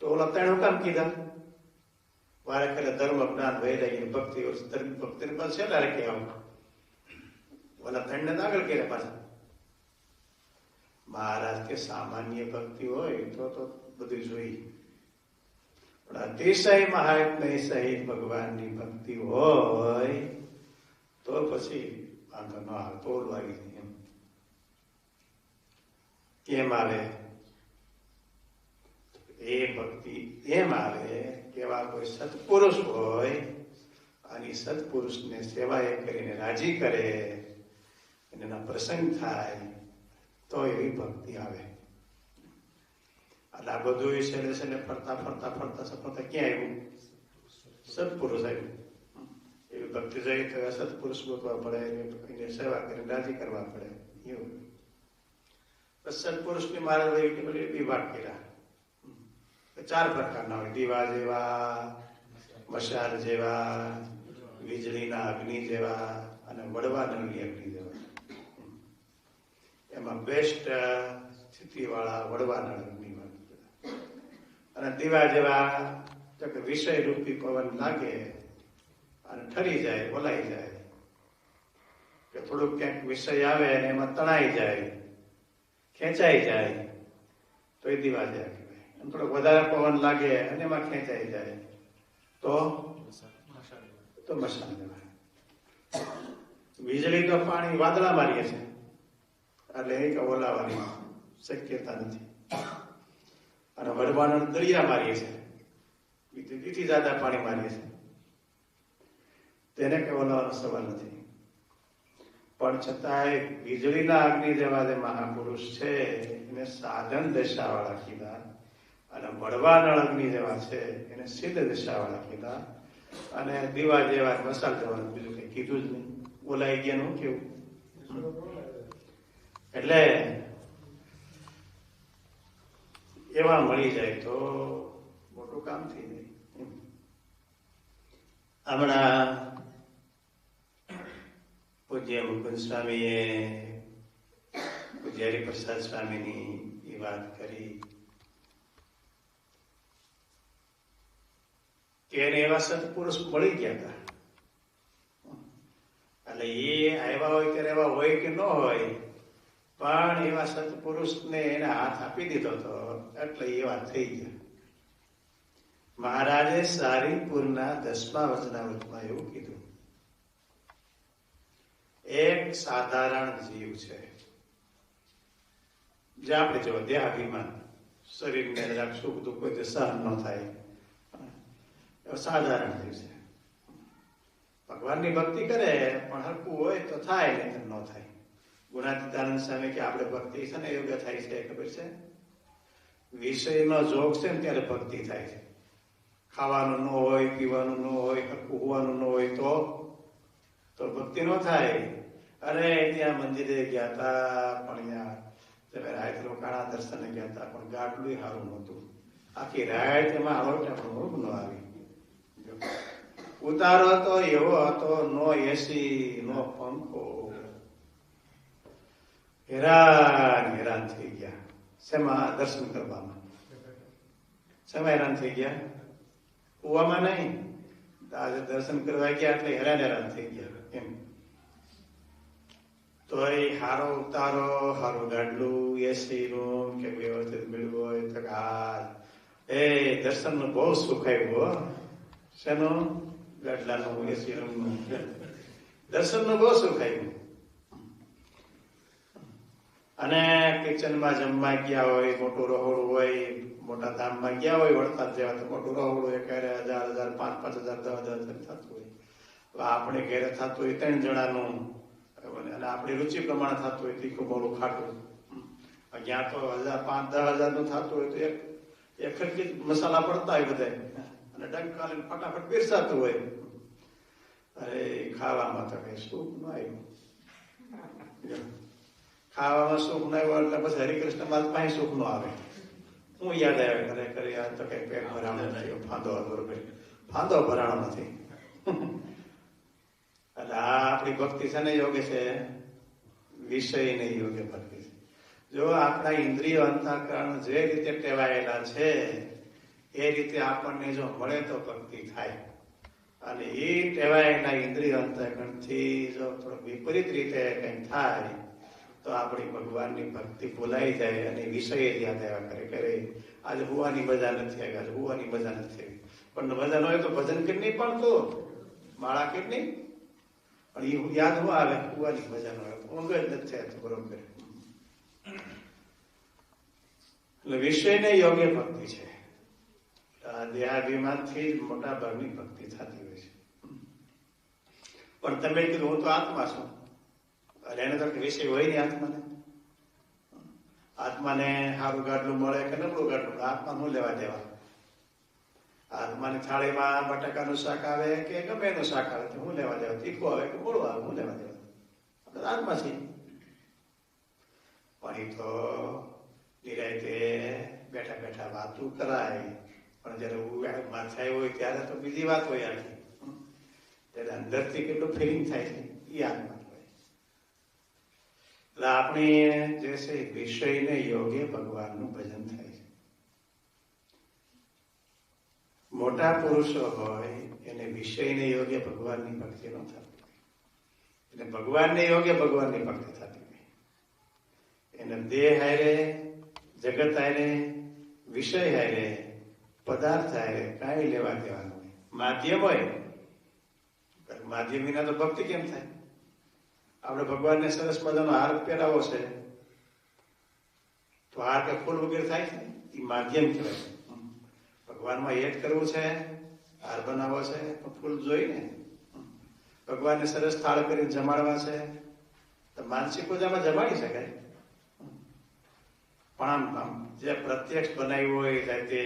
તો ઓલા ત્રણ કામ કીધા વારે કરે ધર્મ જ્ઞાન વૈરાગ્ય ભક્તિ ભક્તિ પાસે છે લારે કહેવામાં ઓલા ત્રણને આગળ કર્યા પાછા મહારાજ કે સામાન્ય ભક્તિ હોય તો બધું જોઈ પણ અતિશય મહાત્મ્ય સહિત ભગવાનની ભક્તિ હોય તો પછી વાંધો ન આવે તો લાગી જાય એમ કેમ આવે એ ભક્તિ એમ આવે કે એવા કોઈ સત્પુરુષ હોય અને સત્પુરુષને સેવા એ કરીને રાજી કરે એના પ્રસંગ થાય તો એવી ભક્તિ આવે એટલે આ બધું છે ફરતા ફરતા ફરતા સફળતા ક્યાં આવ્યું સત્પુરુષ આવ્યું એવી ભક્તિ જોઈએ તો સત્પુરુષ ગોતવા પડે એને સેવા કરીને રાજી કરવા પડે એવું સત્પુરુષની મારા વિભાગ કર્યા 4 પ્રકારના હોય દીવા જેવા મશાલ જેવા વીજળીના અગ્નિ જેવા અને વડવા નળની અગ્નિ જેવા એમાં બેસ્ટ સ્થિતિ વાળા વડવા નળ અગ્નિ અને દીવા જેવા વિષય રૂપી પવન લાગે અને ઠરી જાય બોલાઈ જાય કે થોડુંક ક્યાંક વિષય આવે અને એમાં તણાઈ જાય ખેંચાઈ જાય તો એ દીવા જેવા કહેવાય થોડોક વધારે પવન લાગે અને એમાં ખેંચાઈ જાય તો મશાલ જેવા વીજળી તો પાણી વાદળા મારીએ છે એટલે એ ઓલાવાની શક્યતા નથી અને વડવાનો દરિયા મારીએ છે બીથી જ્યાદા પાણી મારીએ છે તેને કઈ ઓલાવાનો સવાલ નથી પણ છતાંય વીજળીના અગ્નિ જેવા જે મહાપુરુષ છે એને સાધન દશાવાળા કીધા અને વડવાનળ અગ્નિ જેવા છે એને સિદ્ધ દશાવાળા કીધા અને દીવા જેવા મસાલ જવાનું બીજું કઈ કીધું જ નહીં બોલાઈ ગયાનું કેવું એટલે એવા મળી જાય તો મોટું કામ થઈ જાય હમણાં પૂજ્ય મુકુંદ સ્વામીએ પૂજ્ય હરિપ્રસાદ સ્વામીની એ વાત કરી કે એને એવા સત્પુરુષ મળી ગયા હતા એટલે એ આવ્યા હોય ત્યારે એવા હોય કે ન હોય પણ એવા સત્પુરુષને એને હાથ આપી દીધો હતો એટલે એ વાત થઈ ગયા મહારાજે સારીપુરના 10મા વચનામૃતમાં એવું કીધું એક સાધારણ જીવ છે જે આપણે જો દેહાભિમાન શરીરને જરાક સુખ દુઃખ કોઈ સહન ન થાય સાધારણ જીવ છે ભગવાનની ભક્તિ કરે પણ હરકું હોય તો થાય નહીં ન થાય ગુણાતીતાનંદ સ્વામી કે આપણે ભક્તિ છે ને યોગ્ય થાય છે ખબર છે વિષયનો જોગ છે ને ત્યારે ભક્તિ થાય છે ખાવાનું ન હોય પીવાનું ન હોય હરકું હોવાનું ન હોય તો ભક્તિ ન થાય અરે ત્યાં મંદિરે ગયા હતા પણ ત્યાં રાત રોકાણા દર્શને ગયા હતા પણ ગાડલું સારું નહોતું આખી રાત એમાં આવડે પણ ઊંઘ ન આવી ઉતારો તો એવો હતો નો એસી નો પંખો હેરાન થઈ ગયા શેમાં દર્શન કરવામાં શેમાં હેરાન થઈ ગયા કુવામાં નહીં આજે દર્શન કરવા ગયા એટલે હેરાન થઈ ગયા એમ તો એ હારો ઉતારો હારું ગાડલું એસી રૂમ કે વ્યવસ્થિત મેળવું હોય તો એ દર્શન નું બહુ સુખ આવ્યું શેનું ગાડલાનું એસી રૂમનું દર્શન નું બહુ સુખ આવ્યું અને કિચનમાં જમવા ગયા હોય મોટું રહોડું હોય મોટા ધામમાં ગયા હોય વડતાલ જેવા તો મોટું રહોડું 1000, 5,000, 5,000, 10,000 થતું હોય આપણે ઘેરે થતું હોય 3 જણાનું અને આપણી રુચિ પ્રમાણે થતું હોય તીખું મોડું ખાટું ત્યાં તો 5,000, 10,000 નું થતું હોય તો એક ખડકી મસાલા પડતા હોય બધા અને ડંકા લઈને ફટાફટ પીરસાતું હોય અરે ખાવામાં તો કઈ સુખ ન આવ્યું ખાવામાં સુખ ન આવ્યું એટલે પછી હરિકૃષ્ણ માલ પાસે સુખ ન આવે હું યાદ આવે ખરેખર યાદ તો કઈ પેટ ભરાણો નથી ફાંદો ભરાણો નથી એટલે આ આપણી ભક્તિ છે ને યોગ્ય છે, વિષય નહીં યોગ્ય ભક્તિ છે. જો આપણા ઇન્દ્રિયો અંતઃકરણ જે રીતે ટેવાયેલા છે એ રીતે આપણને જો મળે તો ભક્તિ થાય. અને એ ટેવાયેલા ઇન્દ્રિય અંતઃકરણથી જો થોડો વિપરીત રીતે કંઈ થાય તો આપણી ભગવાનની ભક્તિ ભૂલાઈ જાય અને વિષય યાદ આવ્યા કરે આજે હુવાની મજા નથી આવી, આજે હુવાની મજા નથી આવી. પણ મજા ન હોય તો ભજન કેટલી પણ તો માળા કેટલી પણ એ યાદ ન આવે, હુવાની મજા ન આવે, ઊંઘ જ નથી થતું બરોબર. એટલે વિષયને યોગ્ય ભક્તિ છે. દેહાભિમાનથી જ મોટા ભાગની ભક્તિ થતી હોય છે. પણ તમે કીધું હું તો આત્મા છું, અને એને તો વિષય હોય ને આત્માને. આત્માને સારું ગાડલું મળે કે નબળું ગાડલું, આત્મા શું લેવા દેવા? આત્માની થાળીમાં બટાકાનું શાક આવે કે ગમે એનું શાક આવે તો હું લેવા દેવા? તીખું આવે કે મોડું આવે, હું લેવા દેવા? આપણે આત્મા છીએ. પણ એ તો નિરાયતે બેઠા બેઠા વાતું કરાય, પણ જયારે માથાય હોય ત્યારે તો બીજી વાત હોય આખી. ત્યારે અંદરથી કેટલું ફિલિંગ થાય છે એ આત્મા હોય. એટલે આપણે જે છે વિષયને યોગ્ય ભગવાનનું ભજન થાય છે. મોટા પુરુષો હોય એને વિષયને યોગ્ય ભગવાનની ભક્તિ ન થતી, એટલે ભગવાનને યોગ્ય ભગવાનની ભક્તિ થતી હોય. એને દેહ હારે, જગત હારે, વિષય હારે, પદાર્થ હારે કાંઈ લેવા દેવાનું હોય. માધ્યમ હોય, માધ્યમ વિના તો ભક્તિ કેમ થાય? આપણે ભગવાનને સરસ મજાનો હાર પહેરાવો છે તો હાર કે ફૂલ વગેરે થાય છે, એ માધ્યમ કહેવાય. ભગવાનમાં એડ કરવું છે, હાર બનાવવો છે તો ફૂલ જોઈને. ભગવાનને સરસ થાળ કરીને જમાડવા છે તો માનસિક પૂજામાં જમાડી શકાય. પણ આમ જે પ્રત્યક્ષ બનાવ્યું હોય તે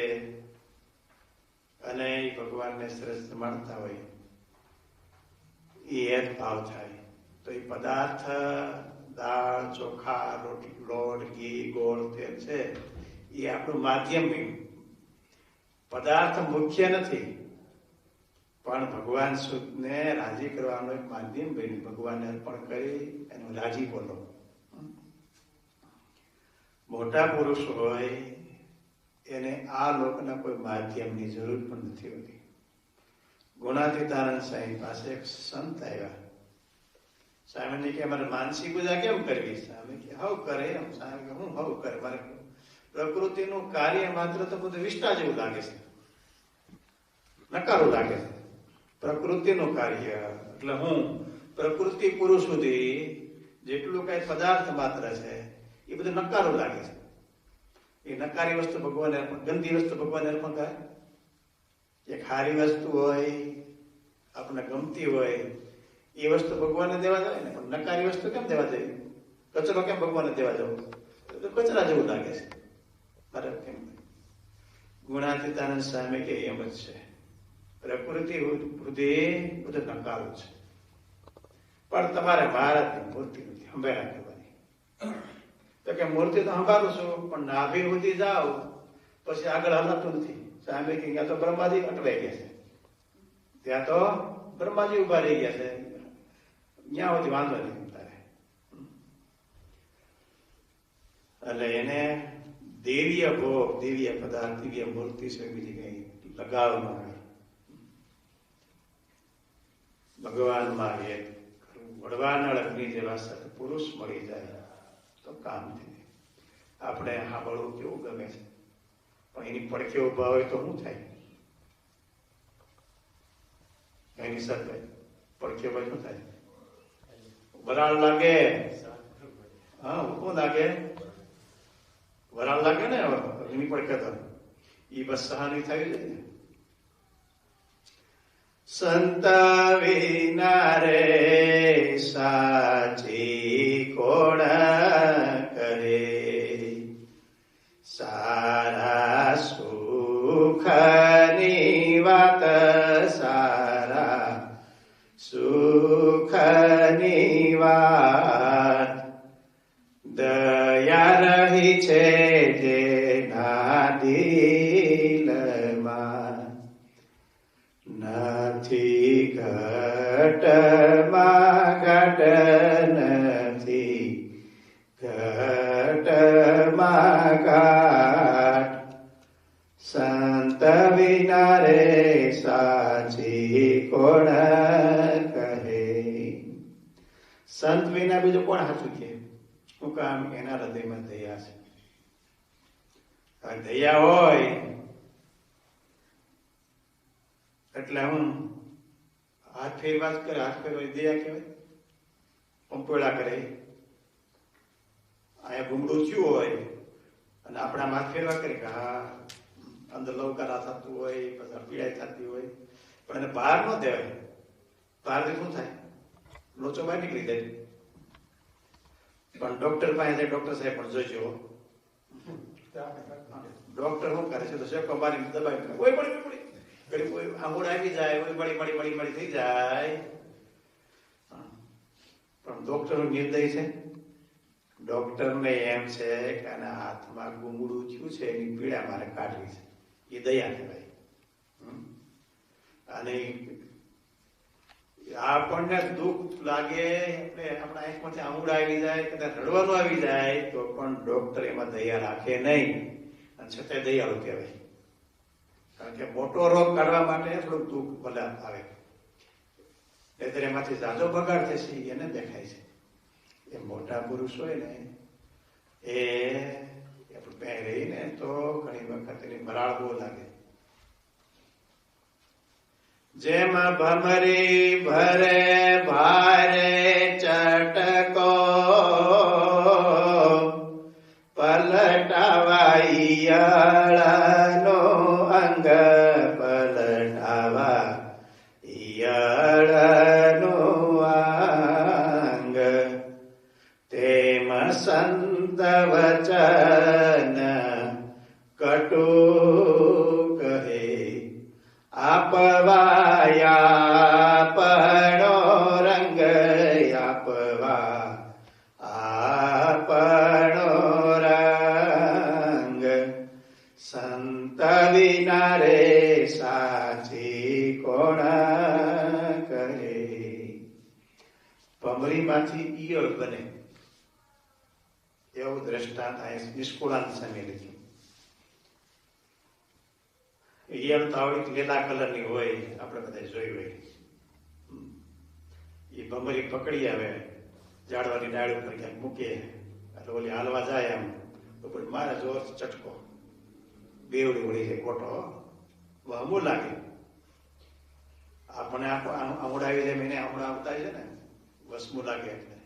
અને ભગવાનને સરસ જમાડતા હોય એ એક ભાવ થાય તો એ પદાર્થ દાળ, ચોખા, રોટલી, લોટ, ઘી, ગોળ, તેલ છે એ આપણું માધ્યમ બન્યું. પદાર્થ મુખ્ય નથી, પણ ભગવાન સુધને રાજી કરવાનું એક માધ્યમ બન્યું. ભગવાનને અર્પણ કરી એનું રાજી બોલો. મોટા પુરુષ હોય એને આ લોકના કોઈ માધ્યમની જરૂર પણ નથી હોતી. ગુણાતીતાનંદ સ્વામી પાસે એક સંત આવ્યા. સ્વામીને કે મારે માનસી પૂજા કેમ કરવી? સ્વામી કે હવ કરે એમ. સ્વામી કે હું હવ કરે? મારે પ્રકૃતિનું કાર્ય માત્ર તો બધું વિષ્ટા જેવું લાગે છે, નકારું લાગે છે. પ્રકૃતિનું કાર્ય એટલે હું પ્રકૃતિ પુરુષ સુધી જેટલું કઈ પદાર્થ માત્ર છે એ બધું નકારું લાગે છે. એ નકારી વસ્તુ ભગવાન અર્પણ, ગંદી વસ્તુ ભગવાન અર્પણ કરે. એક સારી વસ્તુ હોય, આપણને ગમતી હોય એ વસ્તુ ભગવાનને દેવા જાય ને. પણ નકારી વસ્તુ કેમ દેવા જાય? કચરો કેમ ભગવાનને દેવા જવું? કચરા જેવું લાગે છે. બરાબર કેમ? ગુણાતીતાનંદ સ્વામી કે એમ જ છે. પ્રકૃતિ બુદ્ધિ બધું નકારું છે, પણ તમારે મહારાજની મૂર્તિ નથી સંભાળ્યા કરવાની. તો કે મૂર્તિ તો સંભાળું છું, પણ નાભી સુધી જાઓ પછી આગળ હલાતું નથી. સામે કે ત્યાં તો બ્રહ્માજી અટવાઈ ગયા છે, ત્યાં તો બ્રહ્માજી ઉભા રહી ગયા છે, ત્યાં સુધી વાંધો નથી તારે. એટલે એને દિવ્ય ભોગ, દિવ્ય પદાર્થ, દિવ્ય મૂર્તિ છે બીજી કઈ લગાવ ન હોય. ભગવાનમાં એક વડવાનળ અગ્નિ જેવા સત્પુરુષ મળી જાય તો કામ થાય. આપણે સાંભળવું કેવું ગમે છે, પણ એની પડખે ઉભા હોય તો શું થાય? એની સાથે પડખે હોય શું થાય? વરાળ લાગે. હા, શું લાગે? વરાળ લાગે ને એની પડખે તો એ બસ સહાની થઈ જાય ને. સંત વિના રે સાચી કોણ કરે, સારા સુખની વાત, સારા સુખની વાત. દયા રહી છે જેના દિલમાં, નથી ઘટમાં ઘાટ નથી ઘટમાં ઘાટ સંત વિના રે સાચી કોણ કહે. સંત વિના બીજું કોણ સાચું કે? શું કામ? એના હૃદયમાં દયા છે. દયા હોય એટલે હું હાથ ફેરવા જ કરે. હાથ ફેરવા દયા કહેવાય. પંપોળા કરે, અહીંયા ભૂમડું થયું હોય અને આપણા હાથ ફેરવા કરે કે હા અંદર લવકારા થતું હોય, પછી પીડાઈ થતી હોય, પણ એને બહાર ન દેવાય. બહારથી શું થાય? લોચો બહાર નીકળી જાય. પણ ડોક્ટર પાસે જાય, ડોક્ટર સાહેબ પણ જોઈજો, ડોક્ટર શું કરે છે તો શેકો મારી દબાવી ઓય પડી આંગોળ આવી જાય, ઓય મળી થઈ જાય. પણ ડોક્ટર નિર્દય છે. ડોક્ટરને એમ છે કે આના હાથમાં ગુંગળું થયું છે, એની પીડા મારે કાઢવી છે. એ દયા કહેવાય. અને આપણને દુઃખ લાગે, આપણા આંખમાંથી આંગળા આવી જાય, કદાચ રડવાનું આવી જાય તો પણ ડોક્ટર એમાં દયા રાખે નહીં, અને છતાંય દયાળુ કહેવાય. કારણ કે મોટો રોગ કાઢવા માટે થોડુંક દુઃખ ભલે આવે, એટલે એમાંથી ઝાઝો બગાડ થશે એને દેખાય છે. એ મોટા પુરુષ હોય ને એ રહીને તો ઘણી વખત એની મરાળ બહુ લાગે. જેમ ભમરી ભરે ભારે ચટકો પલટાવાઈ ઈયળનો અંગ પલટાવા ઈયળનો અંગ તેમ સંત વચન કટુ કહે આપવાયા પણો રંગ આપવા આપણો રંગ સંત વિના રે સાચી કોણ કહે. ભમરીમાંથી ઈયળ બને એવું દ્રષ્ટાંત અહીં નિષ્કુળાંત સામે લીધું. ઈયળ તો આવડી લીલા કલરની હોય, આપણે બધા જોઈ હોય. એ ભમરી પકડી આવે, ઝાડવાની ડાળ ઉપર ક્યાંક મૂકે, એટલે ઓલી હાલવા જાય એમ તો પછી મારે જોર ચટકો, બેવડી વળી જાય, ખોટો વહમું લાગે. આપણને આંગળાવી જાય, એને આંગળા આવતા છે ને વસમું લાગે, એટલે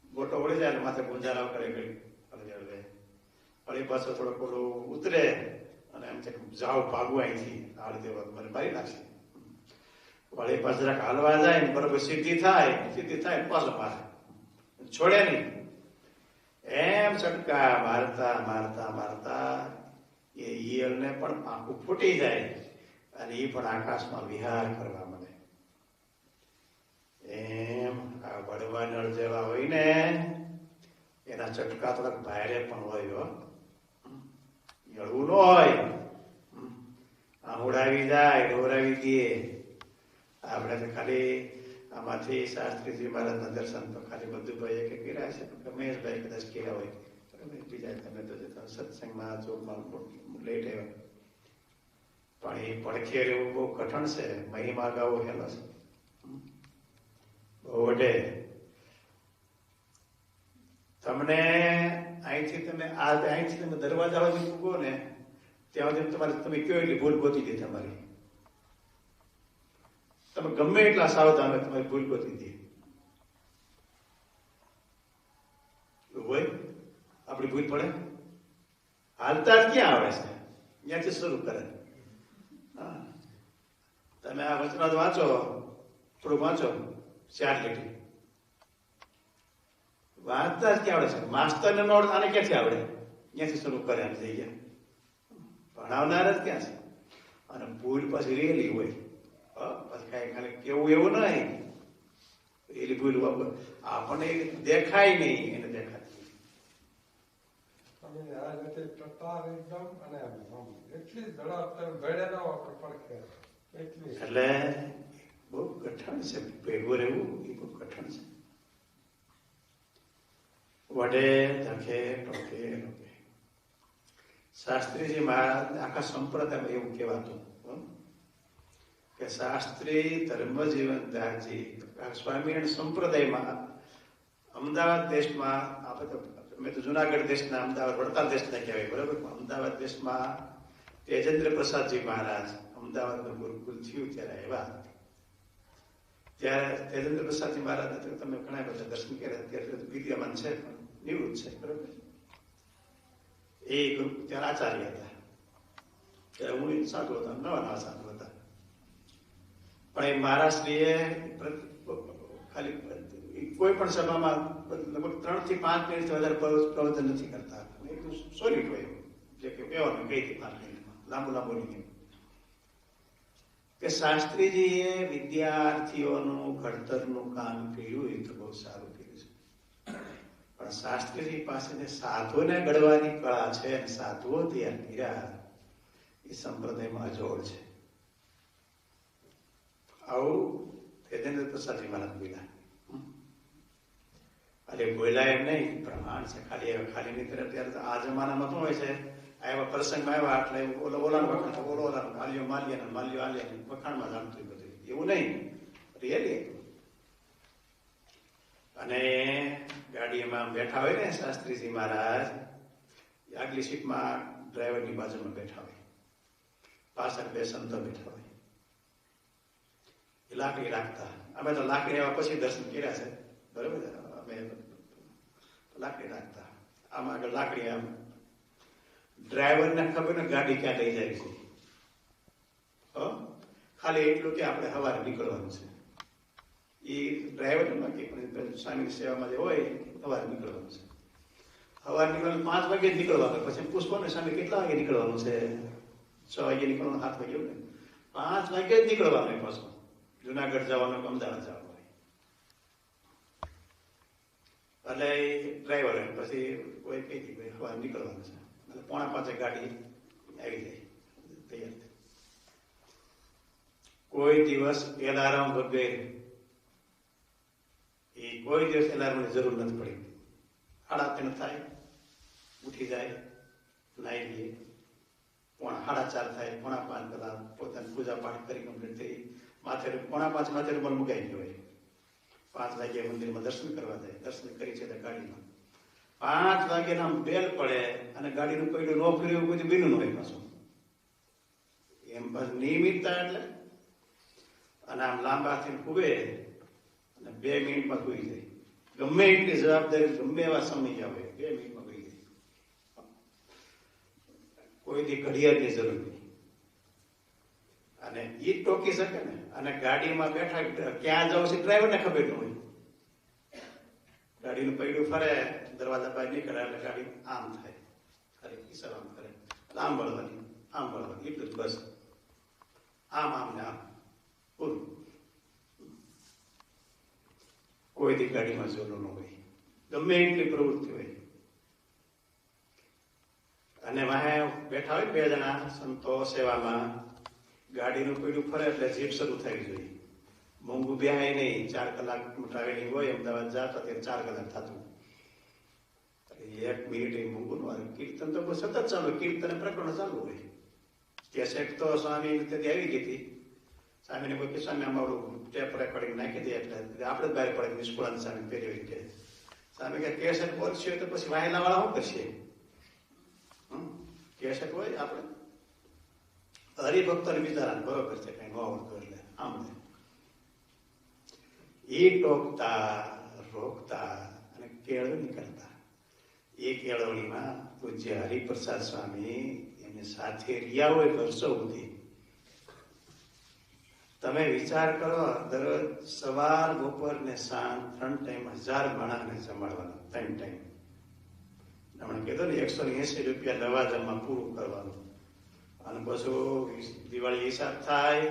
ગોટો વળી જાય એટલે માથે ગુંજારાવ કરે ગઈ વળી પાછો થોડો ઓલું ઉતરે અને એમ છે જાઓ ભાગવું અહીંથી, હાલ દેવા મને મારી નાખશે. વળી પાછળ હાલવા જાય ને બરોબર સીધી થાય પાછો મારે, છોડે નહીં. એમ ચટકા મારતા મારતા મારતા એ ઈયળને પણ આંખું ફૂટી જાય અને એ પણ આકાશમાં વિહાર કરવા માંડે. એમ આ વડવા નળ જેવા હોય ને એના ચટકા થોડાક ભારે પણ હોય, યળવું ન હોય. આંગળાવી જાય, ઢોરાવી દે. આપણે તો ખાલી આમાંથી શાસ્ત્રીજી મહારાજના દર્શન તો ખાલી બધું ભાઈ કે કર્યા છે, ગમેશભાઈ કદાચ કર્યા હોય, બીજા તમે તો સત્સંગમાં ચોકમાં લેટ આવ્યા. પણ એ પડખે રહેવું બહુ કઠણ છે, મહિમા ગાવો હેલો છે બહુ વડે. તમને અહીંથી તમે દરવાજા સુધી મૂકો ને ત્યાં સુધી તમારે તમે કયો એટલી ભૂલ ગોતી દે. તમારી તમે ગમે એટલા સાવધાન હોય તમારી ભૂલ ગોતી દે. હોય આપણી ભૂલ પડે, હાલતા જ ક્યાં આવે છે, ત્યાંથી શરૂ કરે. તમે આ વચનાદ વાંચો, થોડુંક વાંચો, 4 લીટી વાંચતા જ ક્યાં આવડે છે? માસ્તરને નો આવડે, આને ક્યાંથી આવડે? ત્યાંથી શરૂ કરે એમ થઈ ગયા. ભણાવનાર જ ક્યાં છે? અને ભૂલ પછી રેલી હોય, પછી કઈ ખાલી કેવું એવું નહીં, એલી ભૂલ આપણને દેખાય નહીં, એને દેખાતી. એટલે બહુ કઠણ છે. ભેગું રહેવું એ બહુ કઠણ છે. વડે ધકે ટોકે રોકે. શાસ્ત્રીજી મહારાજ આખા સંપ્રદાયમાં એવું કહેવાતું કે શાસ્ત્રી ધર્મજીવનદાસજી સ્વામિનારાયણ સંપ્રદાયમાં અમદાવાદ દેશમાં આપણે તો મેં તો જુનાગઢ દેશના અમદાવાદ વડતાલ દેશના કહેવાય, બરાબર. અમદાવાદ દેશમાં તેજેન્દ્ર પ્રસાદજી મહારાજ અમદાવાદનું ગુરુકુલ થયું ત્યારે આવ્યા. ત્યારે તેજેન્દ્ર પ્રસાદજી મહારાજ તમે ઘણા બધા દર્શન કર્યા, ત્યારે વિદ્યામાન છે પણ નિવૃત્ત છે, બરાબર. એ ગુરુ ત્યારે આચાર્ય હતા. ત્યારે હું સાધુ હતા, નવા સાધુ હતા. પણ એ મહારાષ્ટ્રીએ ખાલી કોઈ પણ સભામાં લગભગ 3 થી 5 મિનિટથી વધારે પ્રવચન નથી કરતા. એકદમ સોલિડ હોય, જે કે કહેવાનું કઈ થી 5 મિનિટમાં લાંબુ નહીં. કે શાસ્ત્રીજીએ વિદ્યાર્થીઓનું ઘડતરનું કામ કર્યું એ તો બહુ સારું કર્યું છે. પણ શાસ્ત્રીજી પાસે સાધુને ઘડવાની કળા છે, સાધુઓ તૈયાર કર્યા એ સંપ્રદાયમાં અજોડ છે. આવું તેજેન્દ્ર પ્રસાદજી મહારાજ બોલ્યા. એટલે બોલ્યા એમ નહીં, પ્રમાણ છે. ખાલી ની તરફ ત્યારે આ જમાનામાં શું હોય છે, આવ્યા પ્રસંગમાં આવ્યા એટલે ઓલાનું વખાણ, ઓલાનું માલ્યો માલ્યાનું, માલ્યો આલ્યાનું વખાણમાં જાણતું બધું એવું નહીં, રિયલી. અને ગાડીમાં બેઠા હોય ને શાસ્ત્રીજી મહારાજ, આગલી સીટમાં ડ્રાઈવરની બાજુમાં બેઠા હોય, પાછળ 2 સંતો બેઠા હોય. એ લાકડી રાખતા. અમે તો લાકડી આવ્યા પછી દર્શન કર્યા છે, બરોબર. અમે લાકડી રાખતા. આમ આગળ લાકડી, આમ ડ્રાઈવરને ખબર ને ગાડી ક્યાં લઈ જાય છે. ખાલી એટલું કે આપણે સવારે નીકળવાનું છે. એ ડ્રાઈવરને બાકી પણ સ્વામીની સેવામાં જે હોય સવારે નીકળવાનું છે. સવારે નીકળવાનું 5 વાગે જ નીકળવાનું. પછી પૂછવો ને સ્વામી કેટલા વાગે નીકળવાનું છે? 6 વાગે નીકળવાનું, 7 વાગે ને 5 વાગે જ નીકળવાનું. પાછું જુનાગઢ જવાનું, અમદાવાદ જવાનું હોય. એટલે ડ્રાઈવર પછી કોઈ કહી દી ભાઈ સવારે નીકળવાનું છે, એટલે 4:45 ગાડી આવી જાય તૈયાર. કોઈ દિવસ એલાર્મ વગેરે, એ કોઈ દિવસ એલાર્મની જરૂર નથી પડી. 3:30 થાય, ઉઠી જાય, નાઈ લઈએ, 4:30 થાય, 4:45 કલાક પોતાની પૂજા પાઠ કરી કમ્પ્લીટ થઈ, માથે 4:45 માથે રૂમાલ મુકાઈ ગયો હોય. 5 વાગે મંદિરમાં દર્શન કરવા જાય, દર્શન કરી છે ગાડીમાં. 5 વાગ્યાના બેલ પડે અને ગાડીનું પૈડું ન ફેર્યું બધું બીનું હોય પાછું. એમ બસ નિયમિતતા એટલે. અને આમ લાંબાથી ખૂબે અને 2 મિનિટમાં સુઈ જાય. ગમે એટલી જવાબદારી, ગમે એવા સમય આવે, 2 મિનિટમાં સુઈ જાય. કોઈથી ઘડિયાળની જરૂર નહીં. અને ઈ ટોકી શકે ને. અને ગાડીમાં બેઠા ક્યાં જાવ છે ડ્રાઈવરને ખબર ન હોય. ગાડીનું પૈડું ફરે, દરવાજા બહાર નીકળે એટલે ગાડી આમ થાય, ખાલી કિસ્સા આમ કરે, આમ વળવાની, આમ વળવાની, એટલું જ બસ. આમ ને આમ પૂરું. કોઈથી ગાડીમાં જોલો ન હોય, ગમે એટલી પ્રવૃત્તિ હોય. અને વાહે બેઠા હોય 2 જણા સંતો સેવામાં, ગાડીનું પૈડું ફરે એટલે જીપ શરૂ થવી જોઈએ. મોંઘું બેહાય નહીં. 4 કલાકનું ટ્રાવેલિંગ હોય, અમદાવાદ જતા ત્યારે 4 કલાક થતું. 1 મિનિટ એ મોંઘું ન આવે. કીર્તન તો સતત ચાલુ, કીર્તન પ્રકરણ ચાલુ હોય. કેસેટ તો સ્વામી તેથી આવી ગઈ હતી. સ્વામીને કોઈ કે સ્વામી આમાં ટેપ રેકોર્ડિંગ નાખી દે એટલે આપણે જ બહાર પડે નિષ્કુળાન સ્વામી પહેરી કે સ્વામી કે કેસેટ બોલશે તો પછી વાહેલા વાળા શું કરશે? કેસેટ હોય આપણે હરિભક્તોને બિચારા બરોબર છે, કઈ ન આવડતું એટલે આમ એ ટોકતા રોકતા અને કેળવણી કરતા. એ કેળવણીમાં પૂજ્ય હરિપ્રસાદ સ્વામી એને સાથે રહ્યા હોય વર્ષો સુધી. તમે વિચાર કરો, દરરોજ સવાર, બપોર ને સાંજ 3 ટાઈમ 1000 માણસને જમાડવાનું, 3 ટાઈમ. હમણાં કીધું ને 180 રૂપિયા લવાજમમાં પૂરું કરવાનું. અને પછી દિવાળી હિસાબ થાય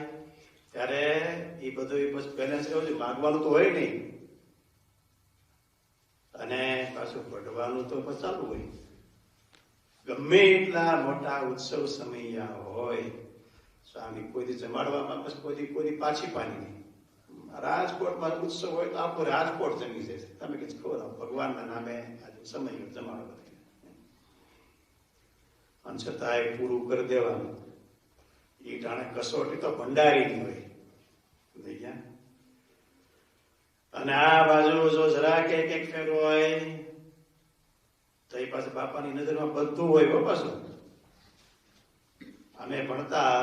ત્યારે એ બધું પછી બેલેન્સ રહેવું છે. માગવાનું તો હોય નહીં અને પાછું વઢવાનું તો પછી ચાલુ હોય. ગમે એટલા મોટા ઉત્સવ સમય હોય, સ્વામી કોઈ જમાડવામાં પછી કોઈ પાછી પાની નહીં. રાજકોટમાં ઉત્સવ હોય તો આખું રાજકોટ જમી જાય. તમે કઈ ખબર ભગવાનના નામે આજે સમય જમાડો બધી, અને છતાં એ પૂરું કરી દેવાનું. એ ટાણે કસોટી તો ભંડારીની હોય. અને આ બાજુ જો જરા એક ફેરો હોય તો એ પાસે બાપાની નજરમાં બધું હોય. હો પાછું અમે ભણતા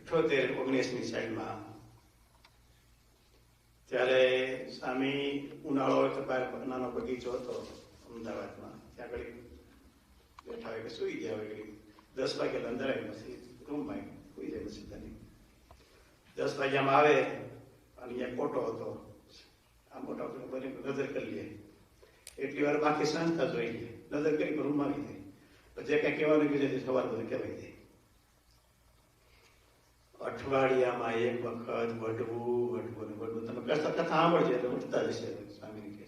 78-19ની સાઈડમાં, ત્યારે સ્વામી ઉનાળો હોય તો બહાર નાનો બગીચો હતો અમદાવાદમાં, ત્યાં આગળ બેઠા હોય કે સુઈ ગયા હોય, 10 વાગે અંદર આવી પછી રૂમમાં સુઈ જાય. પછી 10 વાગ્યામાં આવે અને અહીંયા કોટો હતો, આ મોટા બની નજર કરી લે. એટલી વાર બાકી સંસ્થા જોઈ લે, નજર કરી રૂમમાં આવી જાય. જે કઈ કહેવાનું કીધું સવાર બધું કહેવાય જાય. અઠવાડિયામાં એક વખત વઢવું. તમે કથા સાંભળજો એટલે ઉઠતા જશે. સ્વામી કહે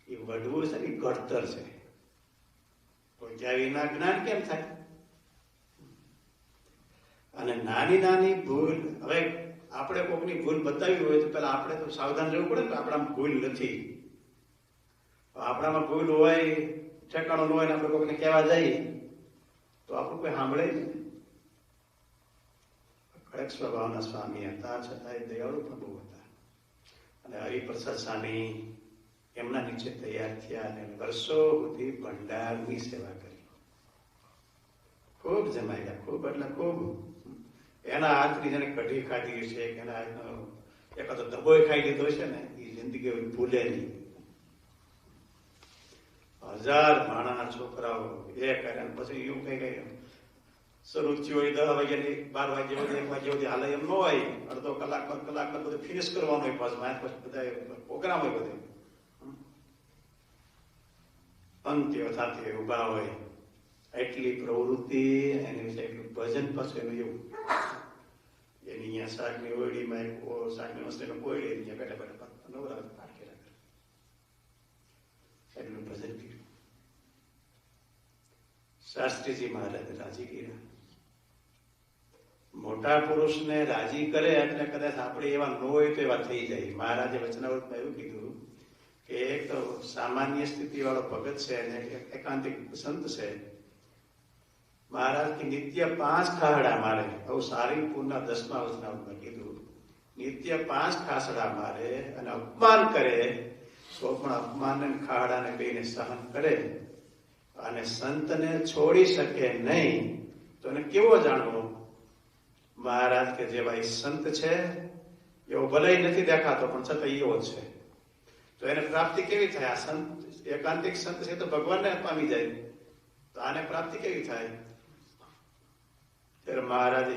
એ વઢવું છે ને ઘડતર છે. કોઈ ક્યાં વિના જ્ઞાન કેમ થાય? અને નાની નાની ભૂલ, હવે આપણે કોઈની ભૂલ બતાવી હોય તો પેલા આપણે તો સાવધાન રહેવું પડે ને આપણામાં ભૂલ નથી. આપણામાં ભૂલ હોય, ઠેકાણું ન હોય ને આપણે કોઈને કહેવા જઈએ તો આપણું કોઈ સાંભળે જ નહીં. કડક સ્વભાવના સ્વામી હતા, છતાં દયાળુ પણ બહુ હતા. અને હરિપ્રસાદ સ્વામી એમના નીચે તૈયાર થયા અને વર્ષો સુધી ભંડારની સેવા કરી. ખૂબ જમાયા, ખૂબ એટલે ખૂબ. એના હાથની જેને કઢી ખાધી છે, એના હાથનો એકાદો દબોય ખાઈ લીધો છે ને, એ જિંદગી ભૂલે નહીં. 1000 માણાના છોકરાઓ એ કર્યા. પછી એવું કઈ કઈ શરૂ થયું હોય 10 વાગ્યાની 12 વાગ્યા સુધી 1 વાગ્યા સુધી હાલે એમ ન હોય. અડધો કલાકમાં બધું ફિનિશ કરવાનું હોય. પાછું બધા પ્રોગ્રામ હોય બધે. અંત્ય સાથે ઉભા હોય. એટલી પ્રવૃત્તિ, એની વિશે એટલું ભજન. પાછું એનું એવું એની અહીંયા શાકની ઓયડીમાં શાકની વસ્તુનો કોયડી અહીંયા બેઠા બેઠા નવરા પાઠ કર્યા કરે. એટલું ભજન કર્યું. શાસ્ત્રીજી મહારાજ રાજી કર્યા. મોટા પુરુષને રાજી કરે એટલે કદાચ આપણે એવા ન હોય તો એવા થઈ જાય. મહારાજે વચનાવૃતમાં એવું કીધું કે એક તો સામાન્ય સ્થિતિ વાળો ભગત છે અને એકાંતિક સંત છે. મહારાજ કે નિત્ય 5 ખાહડા મારે. આવું સારંગપુરના 10મા વચનાવૃતમાં કીધું. નિત્ય 5 ખાસડા મારે અને અપમાન કરે તો પણ અપમાન ખાહડાને બેને સહન કરે અને સંતને છોડી શકે નહીં. તો એને કેવો જાણવો? મહારાજ કે જે ભાઈ સંત છે એવો ભલે નથી દેખાતો પણ છતાં એવો છે. તો એને પ્રાપ્તિ કેવી થાય? આ સંત એકાંતિક સંત છે તો ભગવાનને પામી જાય. તો આને પ્રાપ્તિ કેવી થાય? ત્યારે મહારાજે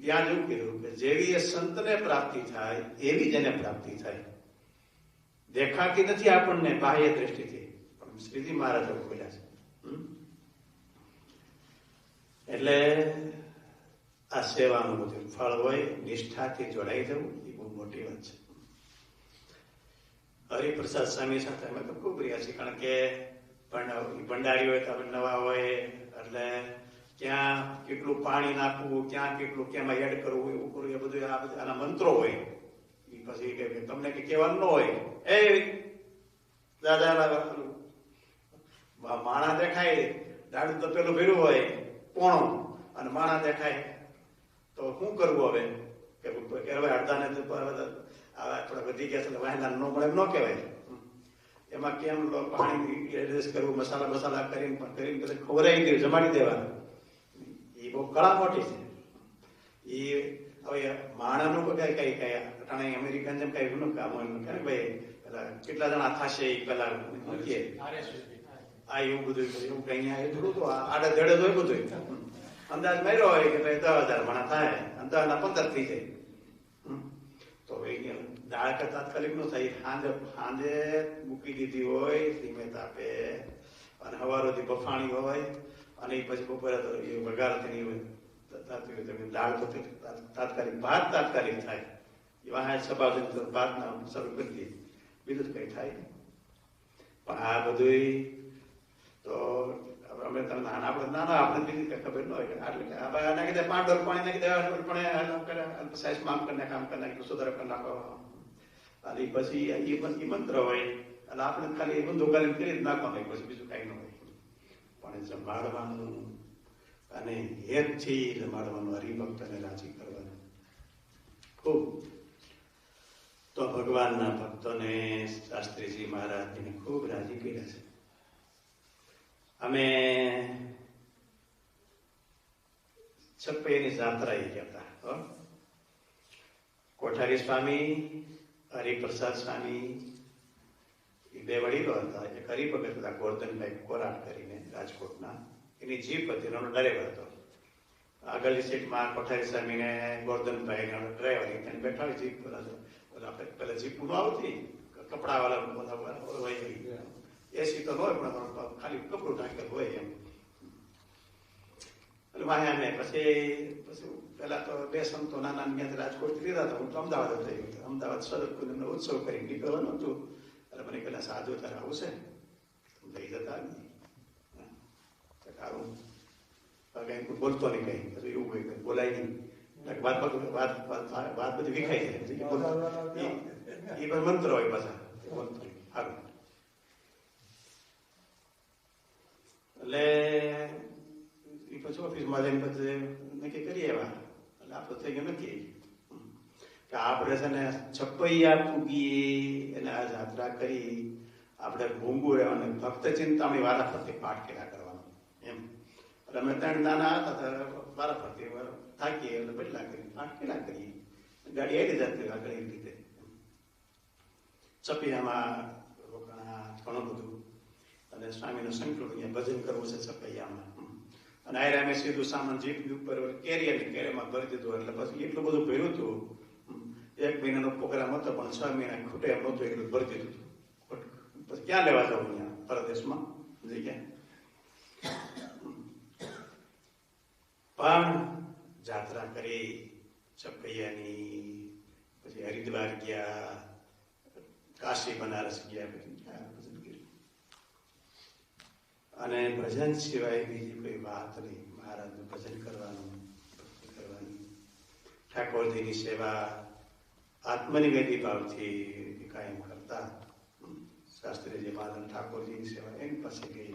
ત્યાં જ એવું કીધું કે જેવી એ સંતને પ્રાપ્તિ થાય એવી જ એને પ્રાપ્તિ થાય. દેખાતી નથી આપણને બાહ્ય દ્રષ્ટિથી, પણ શ્રીજી મહારાજ બોલ્યા છે. એટલે આ સેવાનું બધું ફળ હોય, નિષ્ઠાથી જોડાઈ જવું એ બહુ મોટી વાત છે. હરિપ્રસાદ સ્વામી સાથે અમે તો ખૂબ રહ્યા છીએ. કારણ કે ભંડારી હોય તો આપણે નવા હોય એટલે ક્યાં કેટલું પાણી નાખવું, ક્યાં કેટલું કેમાં એડ કરવું, એવું કરવું, એ બધું આના મંત્રો હોય. એ પછી તમને કે કહેવાનું ન હોય. એ દાદા માણા દેખાય, દાડું તો પેલું ભર્યું હોય પોણું, અને માણા દેખાય તો શું કરવું હવે? કે અડધાને થોડા વધી ગયા છે વાહેલા ન મળે એમ ન કહેવાય. એમાં કેમ પાણી એડજસ્ટ કરવું, મસાલા કરીને ખવડાવી ગયું, જમાડી દેવા, એ બહુ કળા મોટી છે. એ હવે માણાનું કઈ કઈ કઈ અટાણે અમેરિકન જેમ કઈ નું કામ હોય કે ભાઈ પેલા કેટલા જણા થશે એ પેલા મૂકીએ આ એવું બધું એવું કઈ અહીંયા થોડું તો આડે ધડે હોય બધું અંદાજ માર્યો હોય કે ભાઈ 10,000 માણા થાય, અંદાજના 15 થઈ જાય. તો દાળ કે તાત્કાલિક નું થાય. સાંજે મૂકી દીધી હોય ધીમે તાપે અને સવારોથી બફાણી હોય અને એ પછી બપોરે તો એ વઘાર થઈ હોય દાળ તો તાત્કાલિક ભાત તાત્કાલિક થાય. એવા સભા ભાત ના શરૂ કરી દે, બીજું કઈ થાય. પણ આ બધું તો અમે તમે નાના આપણે નાના આપણે બીજી કઈ ખબર ન હોય એટલે નાખી દે $5 પાણી નાખી દેવા પણ સાઈઝ આમ કરી નાખે આમ કરી નાખે સુધારો કરી નાખો અને પછી એ મંત્ર હોય એટલે આપણે ખાલી ઊંધું ગાલી કરી જ નાખવાનું પછી બીજું કઈ ન હોય પણ જમાડવાનું અને હેતથી જમાડવાનું હરિભક્તને રાજી કરવાનું ખૂબ તો ભગવાનના ભક્તોને શાસ્ત્રીજી મહારાજને ખૂબ રાજી કર્યા છે. અમે છપ્પૈયાની જાત્રા એ ગયા હતા. કોઠારી સ્વામી, હરિપ્રસાદ સ્વામી એ બે વડીલો હતા. એક હરિભગત હતા ગોરધનભાઈ કોરાટ કરીને રાજકોટના, એની જીપ હતી, એનો ડ્રાઈવર હતો. આગળની સીટમાં કોઠારી સ્વામીને ગોરધનભાઈ ડ્રાઈવર એને બેઠા હોય જીપ આપણે પેલા જીપ નું આવતી કપડા વાળા હોય એસી તો હોય પણ ખાલી કપડું ઢાંકેલ હોય એમ. એટલે વાહે અમે પછી પેલા તો બે સંતો નાના ત્યાં રાજકોટ લીધા હતા. હું તો અમદાવાદ થઈ ગયો. અમદાવાદ શરદ ઉત્સવ કરી નીકળવાનું હતું. એટલે મને પેલા સાધુ તારે આવું છે લઈ જતા સારું કઈ બોલતો નહીં કઈ પછી એવું હોય બોલાય નહીં વાત બધી વિખાઈ જાય. એ પણ મંત્ર હોય પાછા મંત્ર સારું. એટલે એ પછી ઓફિસમાં જઈને પછી નક્કી કરીએ એવા એટલે આપણે થઈ ગયું નક્કી કે આપણે છે ને છપૈયા પૂગીએ અને આ જાત્રા કરી આપણે ભૂંગુ રહેવાનું ભક્ત ચિંતામણી વારા ફરતી પાઠ કર્યા કરવાનું એમ. એટલે અમે 3 નાના હતા વારા ફરતી થાકીએ એટલે બદલા કરી પાઠ કર્યા કરીએ. ગાડી આવી જતી આગળ એવી રીતે છપૈયામાં રોકાણા ઘણું બધું અને સ્વામીનો સંકલ્પ અહીંયા ભજન કરવું છે છપૈયામાં. અને આયરે અમે સીધું સામાન જીપની ઉપર કેરીમાં ભરી દીધું. એટલે પછી એટલું બધું ભર્યું હતું. 1 મહિનાનો પ્રોગ્રામ હતો પણ 6 મહિના ખૂટે એમ નહોતું એટલું ભરી દીધું. પછી ક્યાં લેવા જાવ અહીંયા પરદેશમાં જગ્યા. પણ જાત્રા કરી છપૈયાની, પછી હરિદ્વાર ગયા, કાશી બનારસ ગયા, પછી ભજન કર્યું. અને ભજન સિવાય બીજી કોઈ વાત નહીં. મહારાજનું ભજન કરવાનું, ભક્તિ કરવાની, ઠાકોરજીની સેવા આત્મનિવેદી ભાવથી કાયમ કરતા. શાસ્ત્રીજી મહારાજ ઠાકોરજીની સેવા એની પાસે ગઈ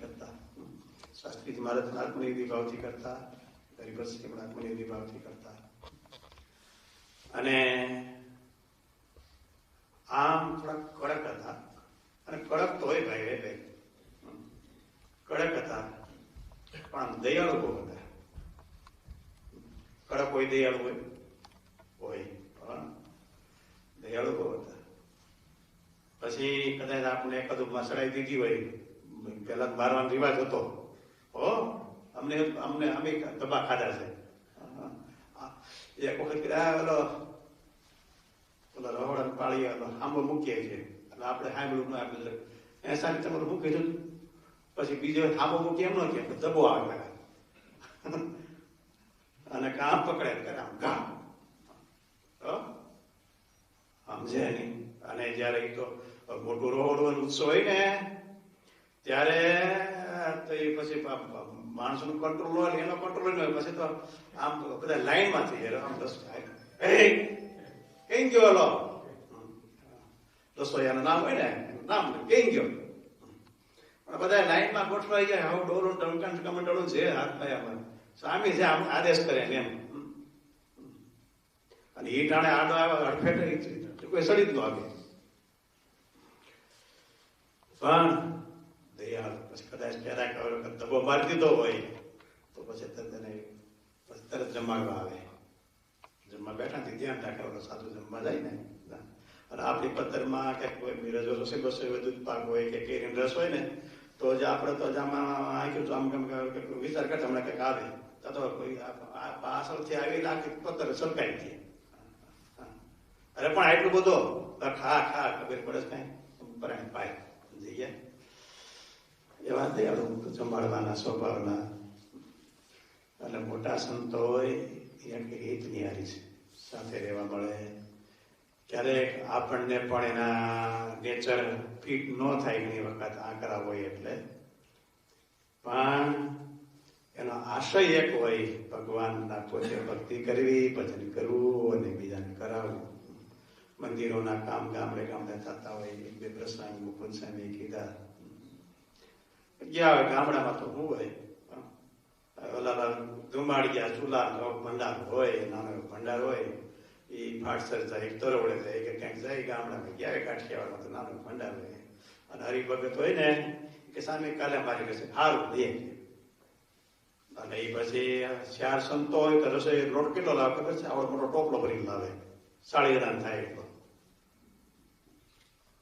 કરતા. શાસ્ત્રીજી મહારાજ આત્મનિવેદી ભાવથી કરતા, હરિભક્ત પણ આત્મનિવેદી ભાવથી કરતા. અને આમ થોડા કડક હતા. અને કડક તો હોય ભાઈ રે ભાઈ કડક હતા પણ આમ દયાળુ બહુ હતા. કડક હોય દયાળુ હોય પણ દયાળુ બહુ હતા. પછી કદાચ આપણે એકાદું મસળાઈ દીધી હોય, પેલા મારવાનો રિવાજ હતો. અમને અમે દબા ખાધા છે. એક વખત ઓલો રહોડા પાળી આંબો મૂકીએ છીએ એટલે આપણે સાંભળું ના આપે એ સારી તમારું મૂકી દઉં. પછી બીજો આંબો મૂકી એમ ન કે દબો આવે અને કામ પકડે કરે આમ કામ સમજે નહીં. અને જયારે એ તો મોટું રોહડવાનો ઉત્સવ હોય ને ત્યારે તો એ પછી માણસો નું કંટ્રોલ હોય એનો કંટ્રોલ હોય. પછી તો આમ બધા લાઈન માંથી આમ કઈ ગયો લો રસોઈયાનું નામ હોય ને નામ કઈ ગયો પણ બધા લાઈનમાં ગોઠવાઈ ગયા. હવે ડોલું ટમકાન કમંડળું છે હાથ પાયામાં સ્વામી છે આમ આદેશ કરે ને એમ. અને એ ટાણે આડો આવે અડફેટ કોઈ સડી જ ન આવે. પણ દયાળ પછી કદાચ પહેલા દબો મારી દીધો હોય તો પછી તરત જમાડવા આવે. જમવા બેઠા ધ્યાન રાખે સાધુ જમવા જાય ને. અને આપણી પત્તરમાં કે કોઈ રસોઈ બસોઈ દૂધ પાક હોય કે કેરીનો રસ હોય ને તો જ આપણે તો આમ વિચાર કરતા હમણાં કંઈક આવે તો કોઈ પાછળથી આવી લાગે પત્તર સરકાઈ દે. અરે પણ આટલું બધો ખા ખબર પડે કઈ પરાણે પાય જઈએ એવા દયાળુ જમાડવાના સ્વભાવના. એટલે મોટા સંતો હોય એ હિત નિહારી છે, સાથે રહેવા મળે. ક્યારેક આપણને પણ એના નેચર ફિટ ન થાય ઘણી વખત આંકરા હોય એટલે પણ એનો આશય એક હોય ભગવાનના પોતે ભક્તિ કરવી, ભજન કરવું અને બીજાને કરાવવું. મંદિરોના કામ ગામડે ગામડે થતા હોય. એક બે પ્રસંગ મુકુંદ સ્વામી કીધા ગયા હોય ગામડામાં તો શું હોય, ઓલા ધુમાડિયા ચૂલાનો ભંડાર હોય, નાનો ભંડાર હોય, એ ફાટસર જાય, તરોવડે જાય કે ક્યાંક જાય ગામડામાં ગયા કાઠિયાવાડમાં તો નાનો ભંડાર હોય. અને હરિભગત હોય ને કે સામે કાલે મારી કહેશે સારું દે. અને એ પછી 4 સંતો હોય તો રસોઈ લોટ કેટલો લાવે ખબર છે? આવડો મોટો ટોપલો ભરીને લાવે, 40 જણા થાય એટલો.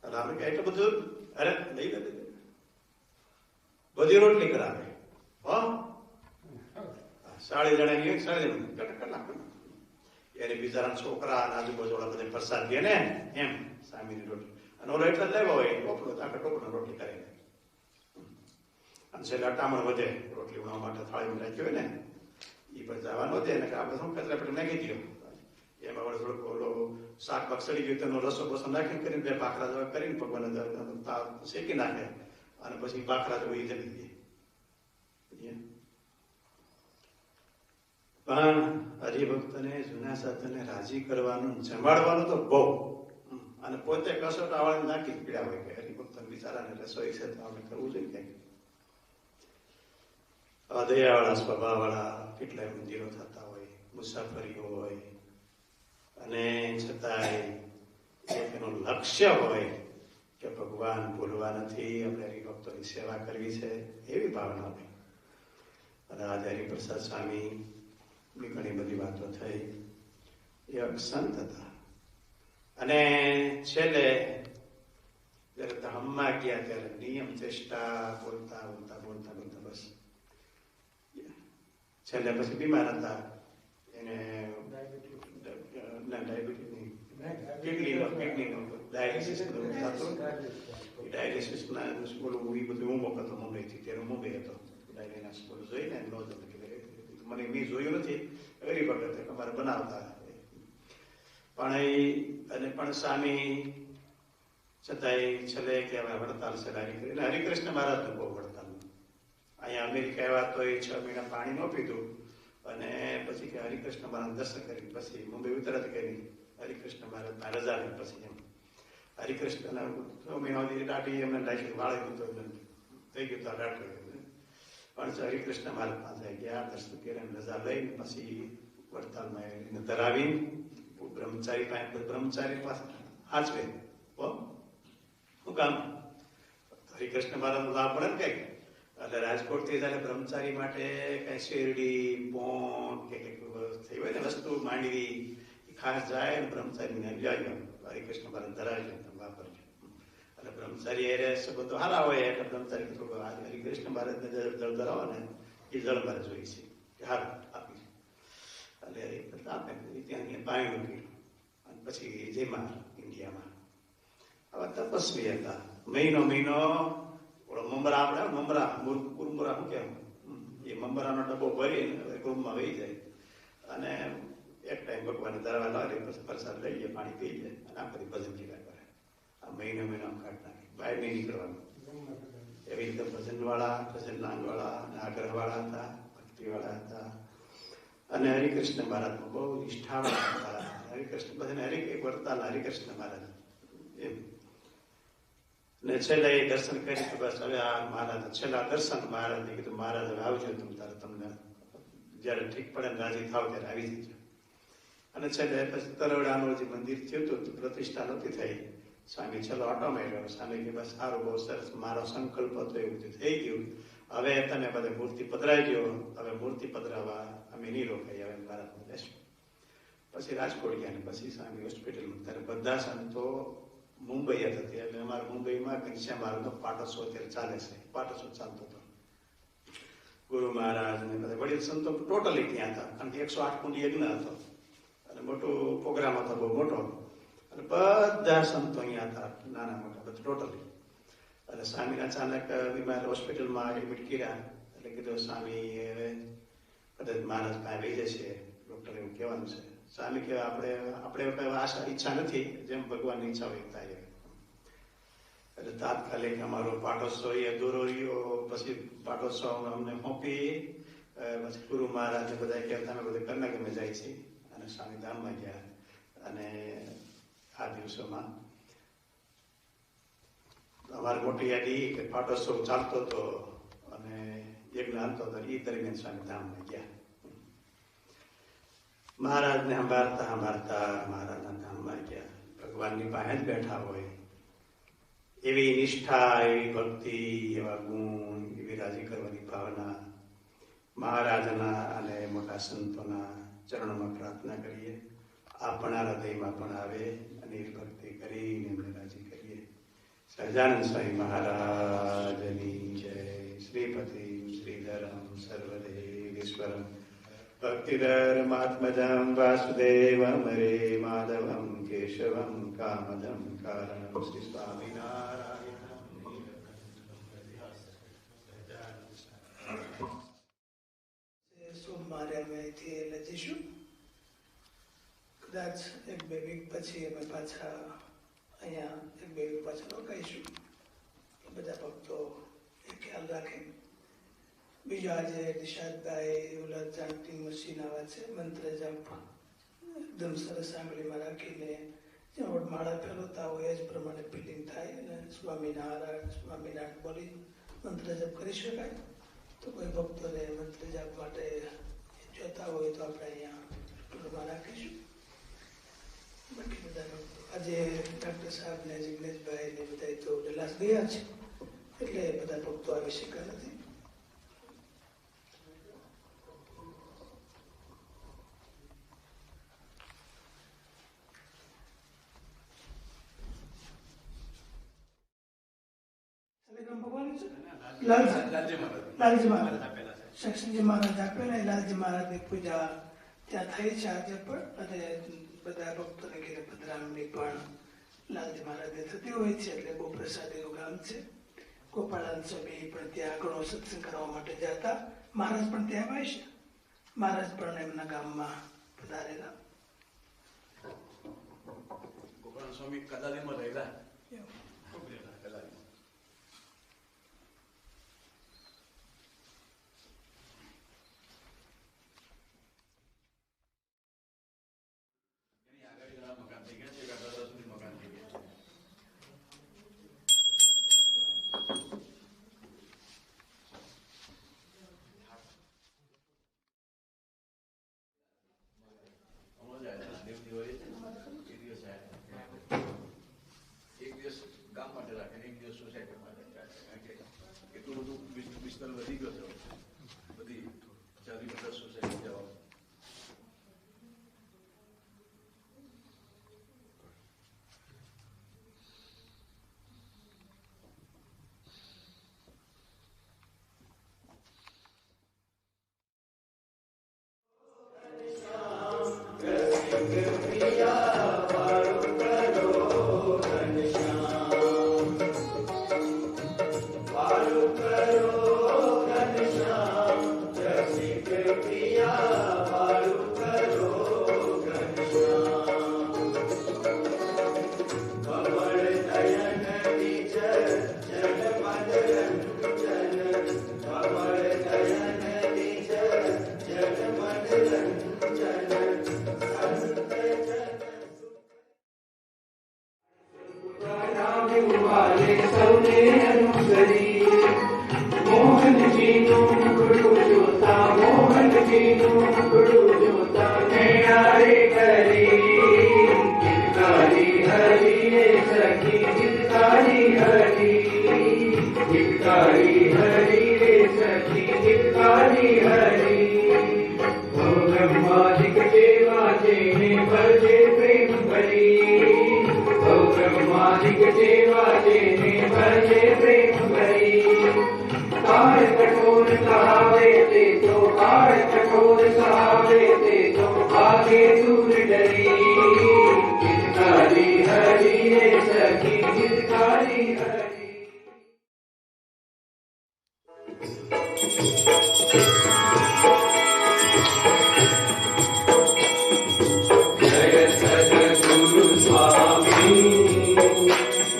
એટલે આપણે કે એટલું બધું અરે લઈ લે, બધી રોટલી કરાવે. 40 જણા 40 જણા એને બિચારા છોકરા અને આજુબાજુ વાળા બધા પ્રસાદ દે ને એમ સામીની રોટલી. અને ઓલો એટલે લેવા હોય ટોપલો, આખા ટોપલો રોટલી કરે. અને છેલ્લે અટામણ વધે રોટલી ઉણાવવા માટે થાળીમાં રાખ્યો હોય ને એ પણ જવા ન દે ને કે આપણે શું કચરા પેટે નાખી દો. એમાં વળે થોડુંક ઓલો શાક પાક સડી ગયું તેનો રસો બસો નાખીને કરીને 2 ભાખરા જેવા કરીને ભગવાન શેકી નાખે અને પછી ભાખરા જેવું એ જમી દે. પણ હરિભક્તને જૂના સાધને રાજી કરવાનું, જમાડવાનું તો બહુ. અને પોતે કસોટા વાળા નાખી પીડા હોય કે હરિભક્ત બિચારાને રસોઈ છે તો આપણે કરવું જોઈએ. દયાવાળા સ્વભાવવાળા કેટલાય મંદિરો થતા હોય, મુસાફરીઓ હોય, અને છતાંય એનું લક્ષ્ય હોય કે ભગવાન ભૂલવા નથી, આપણે હરિભક્તોની સેવા કરવી છે, એવી ભાવના હોય. અને આજે હરિપ્રસાદ સ્વામી ઘણી બધી વાતો થઈ. એ સંત હતા અને છેલ્લે જયારે ધામમાં ગયા ત્યારે નિયમ ચેષ્ટા બોલતા બોલતા બોલતા બોલતા બસ છેલ્લે પછી બીમાર હતા. એને ડાયાલિસિસ ના બોલવું એ બધું હું મોકલતો મુંબઈથી. ત્યારે મુંબઈ હતો ડાયાલિસિસ બોલ જોઈને મને મેં જોયું નથી, એવી વખતે અમારે બનાવતા. પણ સ્વામી છતાંય છેલ્લે કહેવાય વડતાલ છે હરિકૃષ્ણ મહારાજનું બહુ વડતાલ. અહીંયા અમેરિકા આવ્યા તો એ 6 મહિના પાણી ન પીધું અને પછી કે હરિકૃષ્ણ મહારાજ દર્શન કરી પછી મુંબઈ ઉતરત કરી હરિકૃષ્ણ મહારાજ રજા લે. પછી એમ હરિકૃષ્ણ 6 મહિના સુધી દાટી એમને લાગી વાળે થઈ ગયું તો દાટી. પણ હરિકૃષ્ણ મહારાજ પાસે ગયા, દર્શન કરીને રજા લઈને પછી વડતાલમાં એને ધરાવીને બ્રહ્મચારી પાસે હાચવે. શું કામ? હરિકૃષ્ણ મહારાજ લાભ પડે ને કઈક. એટલે રાજકોટ થી જયારે બ્રહ્મચારી માટે કઈ શેરડી પોણ કે કઈક થઈ હોય ને વસ્તુ માંડવી ખાસ જાય ને બ્રહ્મચારી હરિકૃષ્ણ મહારાજ ધરાવી વાપરજો. અને બ્રહ્મચારી એ સંબંધો સારા હોય એટલે બ્રહ્મચારી થોડું હરિકૃષ્ણ મહારાજને જળ ધરાવો ને એ જળ મારે જોઈ છે કે સારું આપી. એટલે આપે ત્યાં પાણી મૂક્યું અને પછી જેમાં ઇન્ડિયામાં હવે તપસ્વી હતા. મહિનો ઓલો મમરા આપણે મમરા મુરમુરા શું કેમ એ મમરાનો ડબ્બો ભરીને રૂમમાં વહી જાય અને એક ટાઈમ ભગવાનને ધરવા લાવે પછી પ્રસાદ લઈ જાય, પાણી પી જાય અને આ બધી ભજન કીધા કરે. આ મહિનો કાઢ નાખે, બહાર નહીં નીકળવાનું. એવી રીતે ભજન વાળા, ભજન લાંગ વાળા, આગ્રહ વાળા હતા, ભક્તિ વાળા હતા. અને હરિકૃષ્ણ મહારાજમાં બહુ નિષ્ઠાવાળા હતા. હરિકૃષ્ણ બધાને વડતાલ હરિકૃષ્ણ મહારાજ એમ. ને છેલ્લે એ દર્શન કરી તો બસ હવે આ મહારાજ છેલ્લા દર્શન મહારાજને કીધું મહારાજ હવે આવજો તારે તમને જયારે ઠીક પડે ને રાજી થાવ ત્યારે આવી જજો. અને છેલ્લે પછી તરવડાનું જે મંદિર થયું હતું પ્રતિષ્ઠા નહોતી થઈ. સ્વામી છેલ્લો ઓટો માર્યો. સ્વામી કે બસ સારું બહુ સરસ મારો સંકલ્પ હતો એવું બધું થઈ ગયું. હવે તમે બધે મૂર્તિ પધરાઈ ગયો, હવે મૂર્તિ પધરાવા અમે નહીં રોકાઈ, હવે મહારાજને લેશું. પછી રાજકોટ ગયા ને પછી સ્વામી હોસ્પિટલમાં. ત્યારે બધા સંતો મુંબઈ હતી એટલે અમારે મુંબઈમાં ઘનશ્યામ મહારાજનો પાટોત્સવ અત્યારે ચાલે છે. પાટોત્સવ ચાલતો હતો. ગુરુ મહારાજ ને બધા વડીલ સંતો ટોટલી ત્યાં હતા કારણ કે 108 કુંડ યજ્ઞ હતો અને મોટો પ્રોગ્રામ હતો, બહુ મોટો. અને બધા સંતો અહીંયા હતા, નાના મોટા બધા ટોટલી. એટલે સ્વામીના અચાનક બીમાર હોસ્પિટલમાં એડમિટ કર્યા એટલે કીધું સ્વામી હવે કદાચ મહારાજ પાસે વહી જશે, ડોક્ટર એવું કહેવાનું છે. સ્વામી કહેવાય આપણે કઈ આશા ઈચ્છા નથી, જેમ ભગવાનની ઈચ્છા હોય થાય. એટલે તાત્કાલિક અમારો પાટોત્સવ એ અધૂરો રહ્યો. પછી પાટોત્સવ અમને સોંપી પછી ગુરુ મહારાજને બધા કહેતા અમે બધા કર્ણાટકમાં જાય છે અને સ્વામીધામમાં ગયા. અને આ દિવસોમાં અમારી મોટી યાદી કે પાટોત્સવ ચાલતો હતો અને યજ્ઞ હાલતો હતો. એ દરમિયાન સ્વામીધામમાં ગયા. મહારાજને સંભાળતા સંભાળતા મહારાજના ધામમાં ગયા. ભગવાનની પાસે જ બેઠા હોય એવી નિષ્ઠા, એવી ભક્તિ, એવા ગુણ, એવી રાજી કરવાની ભાવના મહારાજના અને મોટા સંતોના ચરણોમાં પ્રાર્થના કરીએ. આપણા હૃદયમાં પણ આવે અને એવી ભક્તિ કરીને એમને રાજી કરીએ. સહજાનંદ સ્વામી મહારાજની જય. શ્રીપતિ શ્રીધરમ સર્વદેવીશ્વરમ ભક્તિધર્માત્મજમ વાસુદેવમ હરે માધવમ કેશવમ કામદમ કારણમ શ્રી સ્વામિનારાયણ. સોમવારે અમે અહીંથી લઈ જઈશું. કદાચ 1-2 વીક પછી અમે પાછા અહીંયા 1-2 વીક પાછા રોકાઈશું. બધા ભક્તો એ ખ્યાલ રાખે. બીજા આજે નિષાદભાઈ ઓલા ચાન્ટિંગ મશીન આવે છે, મંત્ર જપ એકદમ સરસ આંગળીમાં રાખીને જ્યાં માળા ફેરવતા હોય એ જ પ્રમાણે ફિલિંગ થાય અને સ્વામિનારાયણ સ્વામિનારાયણ બોલી મંત્ર જપ કરી શકાય. તો કોઈ ભક્તોને મંત્ર જાપ માટે જોતા હોય તો આપણે અહીંયા ટૂરમાં રાખીશું. બાકી બધા આજે ડૉક્ટર સાહેબ ને જિગ્નેશભાઈ ને બધા તો ડલાસ ગયા છે એટલે બધા ભક્તો આવી શક્યા નથી. લાલજી મહારાજ સક્ષમજી મહારાજ આપેલા. લાલજી મહારાજની પૂજા ત્યાં થઈ છે આજે પણ અને બધા ભક્તોને ઘેરે પધરામણી પણ લાલજી મહારાજને થતી હોય છે. એટલે બહુ પ્રસાદીનું ગામ છે. ગોપાળાન સ્વામી પણ ત્યાં ઘણો સત્સંગ કરવા માટે જતા. મહારાજ પણ ત્યાં આવે છે. મહારાજ પણ એમના ગામમાં પધારેલા. ગોપાળાન સ્વામી કદાલીમાં રહેલા. એક દિવસ ગામ માટે રાખે, એક દિવસ સોસાયટી માટે રાખે. કારણ કે એટલું બધું વિસ્તાર વધી ગયો છે. બધી 40-50 સોસાયટી જવા.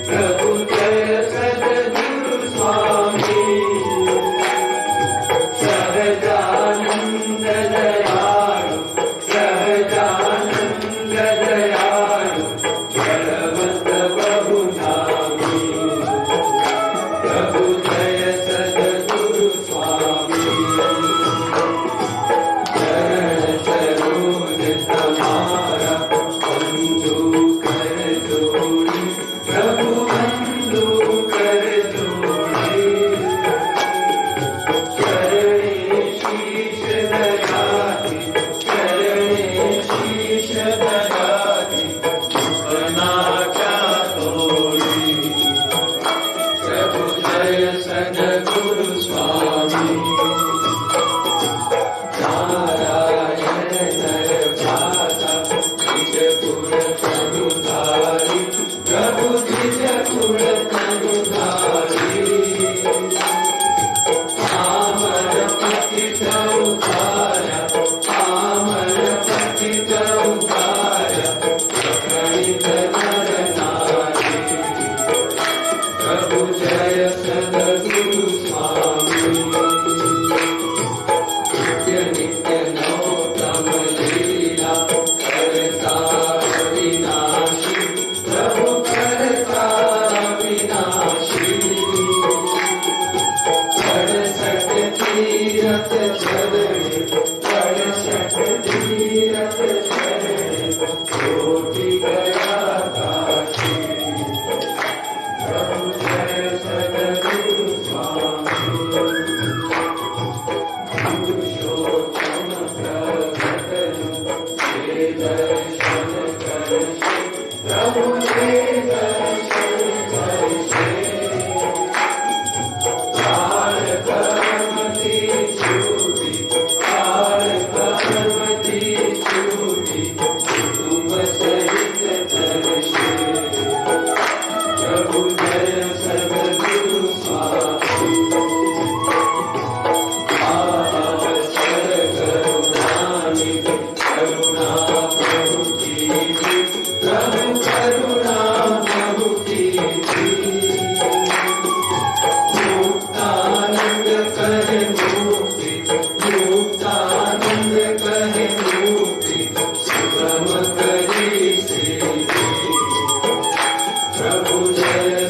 Prabhu Jaya प्रभु जय